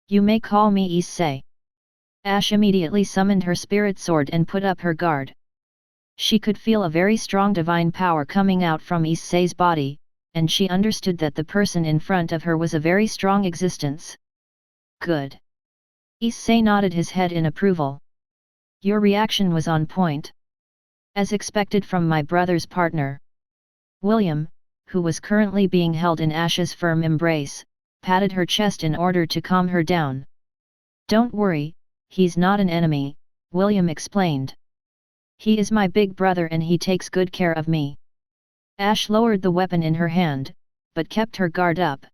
You may call me Issei. Ash immediately summoned her spirit sword and put up her guard. She could feel a very strong divine power coming out from Issei's body, and she understood that the person in front of her was a very strong existence. Good. Issei nodded his head in approval. Your reaction was on point. As expected from my brother's partner. William, who was currently being held in Ash's firm embrace, patted her chest in order to calm her down. Don't worry, he's not an enemy, William explained. He is my big brother and he takes good care of me. Ash lowered the weapon in her hand, but kept her guard up.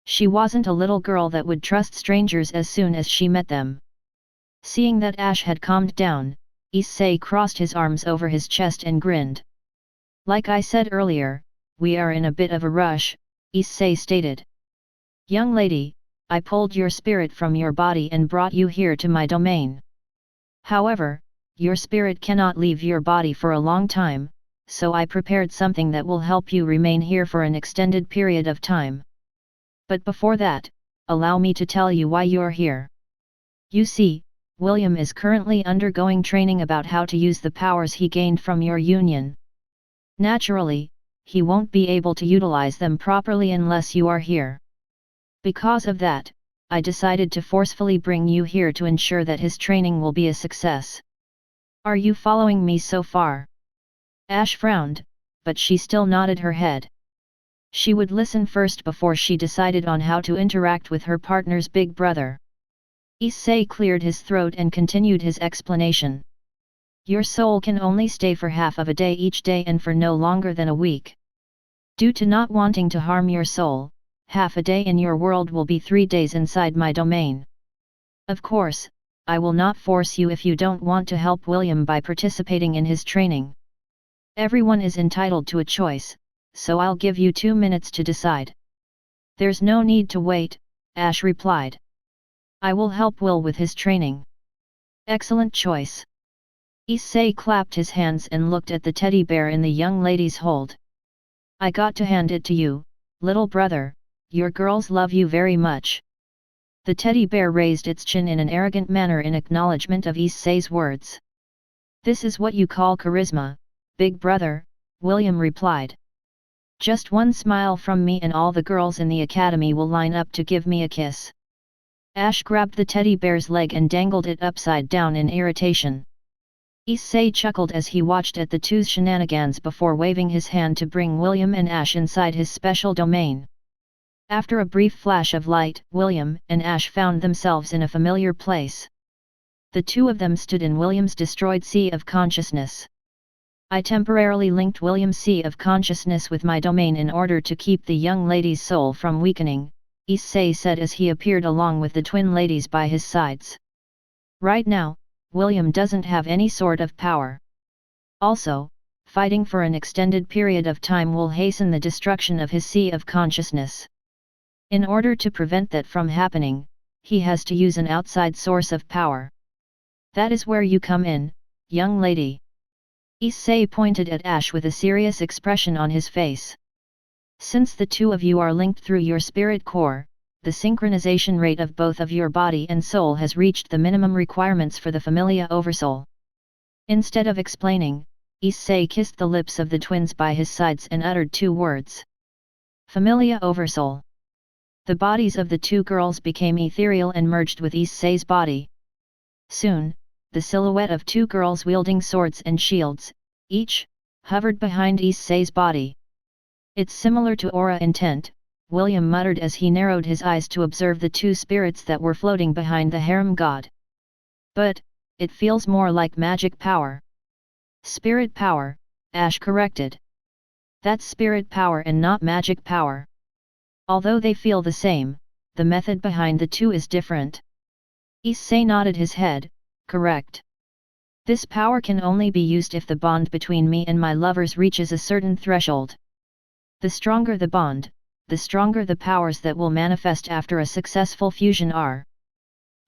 She wasn't a little girl that would trust strangers as soon as she met them. Seeing that Ash had calmed down, Issei crossed his arms over his chest and grinned. Like I said earlier, we are in a bit of a rush, Issei stated. Young lady, I pulled your spirit from your body and brought you here to my domain. However, your spirit cannot leave your body for a long time, so I prepared something that will help you remain here for an extended period of time. But before that, allow me to tell you why you're here. You see, William is currently undergoing training about how to use the powers he gained from your union. Naturally, he won't be able to utilize them properly unless you are here. Because of that, I decided to forcefully bring you here to ensure that his training will be a success. Are you following me so far? Ash frowned, but she still nodded her head. She would listen first before she decided on how to interact with her partner's big brother. Issei cleared his throat and continued his explanation. Your soul can only stay for half of a day each day and for no longer than a week. Due to not wanting to harm your soul, half a day in your world will be 3 days inside my domain. Of course, I will not force you if you don't want to help William by participating in his training. Everyone is entitled to a choice, so I'll give you 2 minutes to decide. There's no need to wait, Ash replied. I will help Will with his training. Excellent choice. Issei clapped his hands and looked at the teddy bear in the young lady's hold. I got to hand it to you, little brother, your girls love you very much. The teddy bear raised its chin in an arrogant manner in acknowledgement of Issei's words. This is what you call charisma, big brother, William replied. Just one smile from me and all the girls in the academy will line up to give me a kiss. Ash grabbed the teddy bear's leg and dangled it upside down in irritation. Issei chuckled as he watched at the two's shenanigans before waving his hand to bring William and Ash inside his special domain. After a brief flash of light, William and Ash found themselves in a familiar place. The two of them stood in William's destroyed sea of consciousness. I temporarily linked William's sea of consciousness with my domain in order to keep the young lady's soul from weakening, Issei said as he appeared along with the twin ladies by his sides. Right now, William doesn't have any sort of power. Also, fighting for an extended period of time will hasten the destruction of his sea of consciousness. In order to prevent that from happening, he has to use an outside source of power. That is where you come in, young lady. Issei pointed at Ash with a serious expression on his face. Since the two of you are linked through your spirit core, the synchronization rate of both of your body and soul has reached the minimum requirements for the Familia Oversoul. Instead of explaining, Issei kissed the lips of the twins by his sides and uttered 2 words. Familia Oversoul. The bodies of the 2 girls became ethereal and merged with Issei's body. Soon, the silhouette of 2 girls wielding swords and shields, each, hovered behind Issei's body. It's similar to aura intent, William muttered as he narrowed his eyes to observe the 2 spirits that were floating behind the harem god. But, it feels more like magic power. Spirit power, Ash corrected. That's spirit power and not magic power. Although they feel the same, the method behind the 2 is different. Issei nodded his head, correct. This power can only be used if the bond between me and my lovers reaches a certain threshold. The stronger the bond, the stronger the powers that will manifest after a successful fusion are.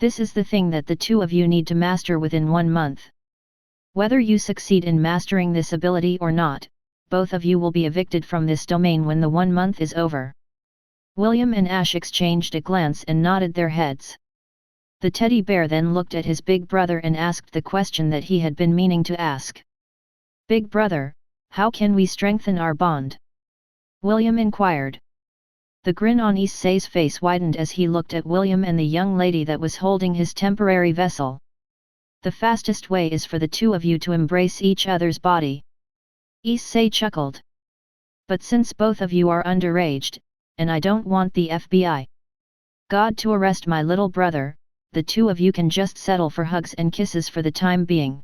This is the thing that the 2 of you need to master within 1 month. Whether you succeed in mastering this ability or not, both of you will be evicted from this domain when the 1 month is over. William and Ash exchanged a glance and nodded their heads. The teddy bear then looked at his big brother and asked the question that he had been meaning to ask. Big brother, how can we strengthen our bond? William inquired. The grin on Issei's face widened as he looked at William and the young lady that was holding his temporary vessel. The fastest way is for the 2 of you to embrace each other's body. Issei chuckled. But since both of you are underaged, and I don't want the FBI God to arrest my little brother, the 2 of you can just settle for hugs and kisses for the time being.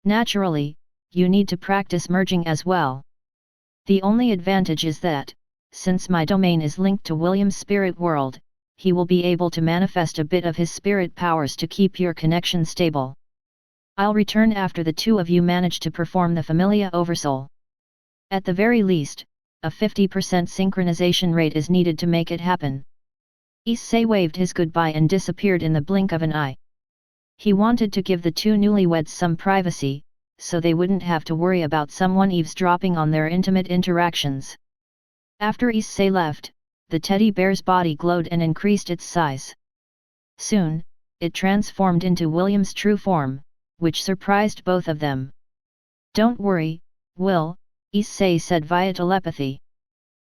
Naturally, you need to practice merging as well. The only advantage is that, since my domain is linked to William's spirit world, he will be able to manifest a bit of his spirit powers to keep your connection stable. I'll return after the 2 of you manage to perform the Familia Oversoul. At the very least, a 50% synchronization rate is needed to make it happen. Issei waved his goodbye and disappeared in the blink of an eye. He wanted to give the 2 newlyweds some privacy, so they wouldn't have to worry about someone eavesdropping on their intimate interactions. After Issei left, the teddy bear's body glowed and increased its size. Soon, it transformed into William's true form, which surprised both of them. Don't worry, Will, Issei said via telepathy.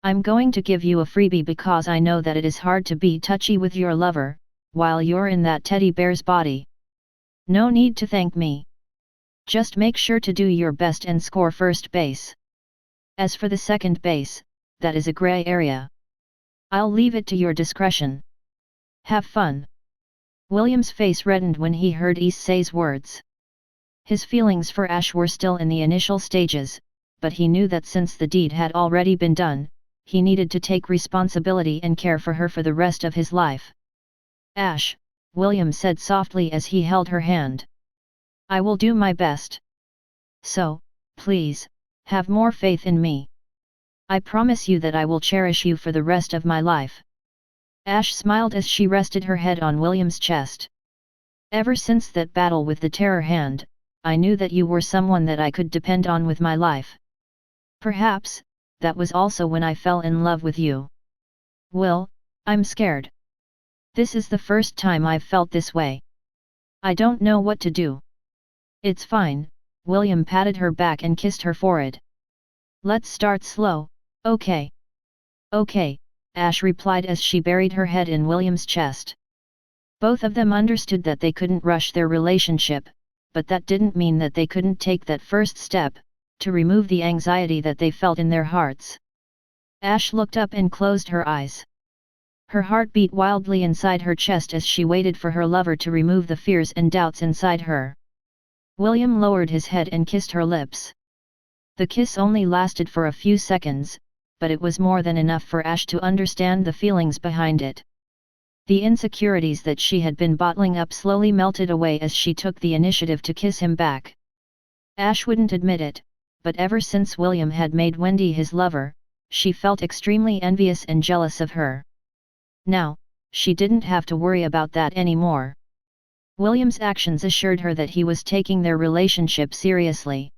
I'm going to give you a freebie because I know that it is hard to be touchy with your lover, while you're in that teddy bear's body. No need to thank me. Just make sure to do your best and score first base. As for the second base, that is a gray area. I'll leave it to your discretion. Have fun. William's face reddened when he heard Issei's words. His feelings for Ash were still in the initial stages, but he knew that since the deed had already been done, he needed to take responsibility and care for her for the rest of his life. Ash, William said softly as he held her hand. I will do my best. So, please, have more faith in me. I promise you that I will cherish you for the rest of my life. Ash smiled as she rested her head on William's chest. Ever since that battle with the Terror Hand, I knew that you were someone that I could depend on with my life. Perhaps, that was also when I fell in love with you. Will, I'm scared. This is the first time I've felt this way. I don't know what to do. It's fine, William patted her back and kissed her forehead. Let's start slow, okay? Okay, Ash replied as she buried her head in William's chest. Both of them understood that they couldn't rush their relationship, but that didn't mean that they couldn't take that first step, to remove the anxiety that they felt in their hearts. Ash looked up and closed her eyes. Her heart beat wildly inside her chest as she waited for her lover to remove the fears and doubts inside her. William lowered his head and kissed her lips. The kiss only lasted for a few seconds, but it was more than enough for Ash to understand the feelings behind it. The insecurities that she had been bottling up slowly melted away as she took the initiative to kiss him back. Ash wouldn't admit it, but ever since William had made Wendy his lover, she felt extremely envious and jealous of her. Now, she didn't have to worry about that anymore. William's actions assured her that he was taking their relationship seriously.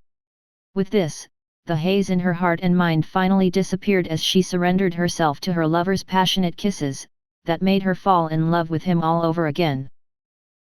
With this, the haze in her heart and mind finally disappeared as she surrendered herself to her lover's passionate kisses, that made her fall in love with him all over again.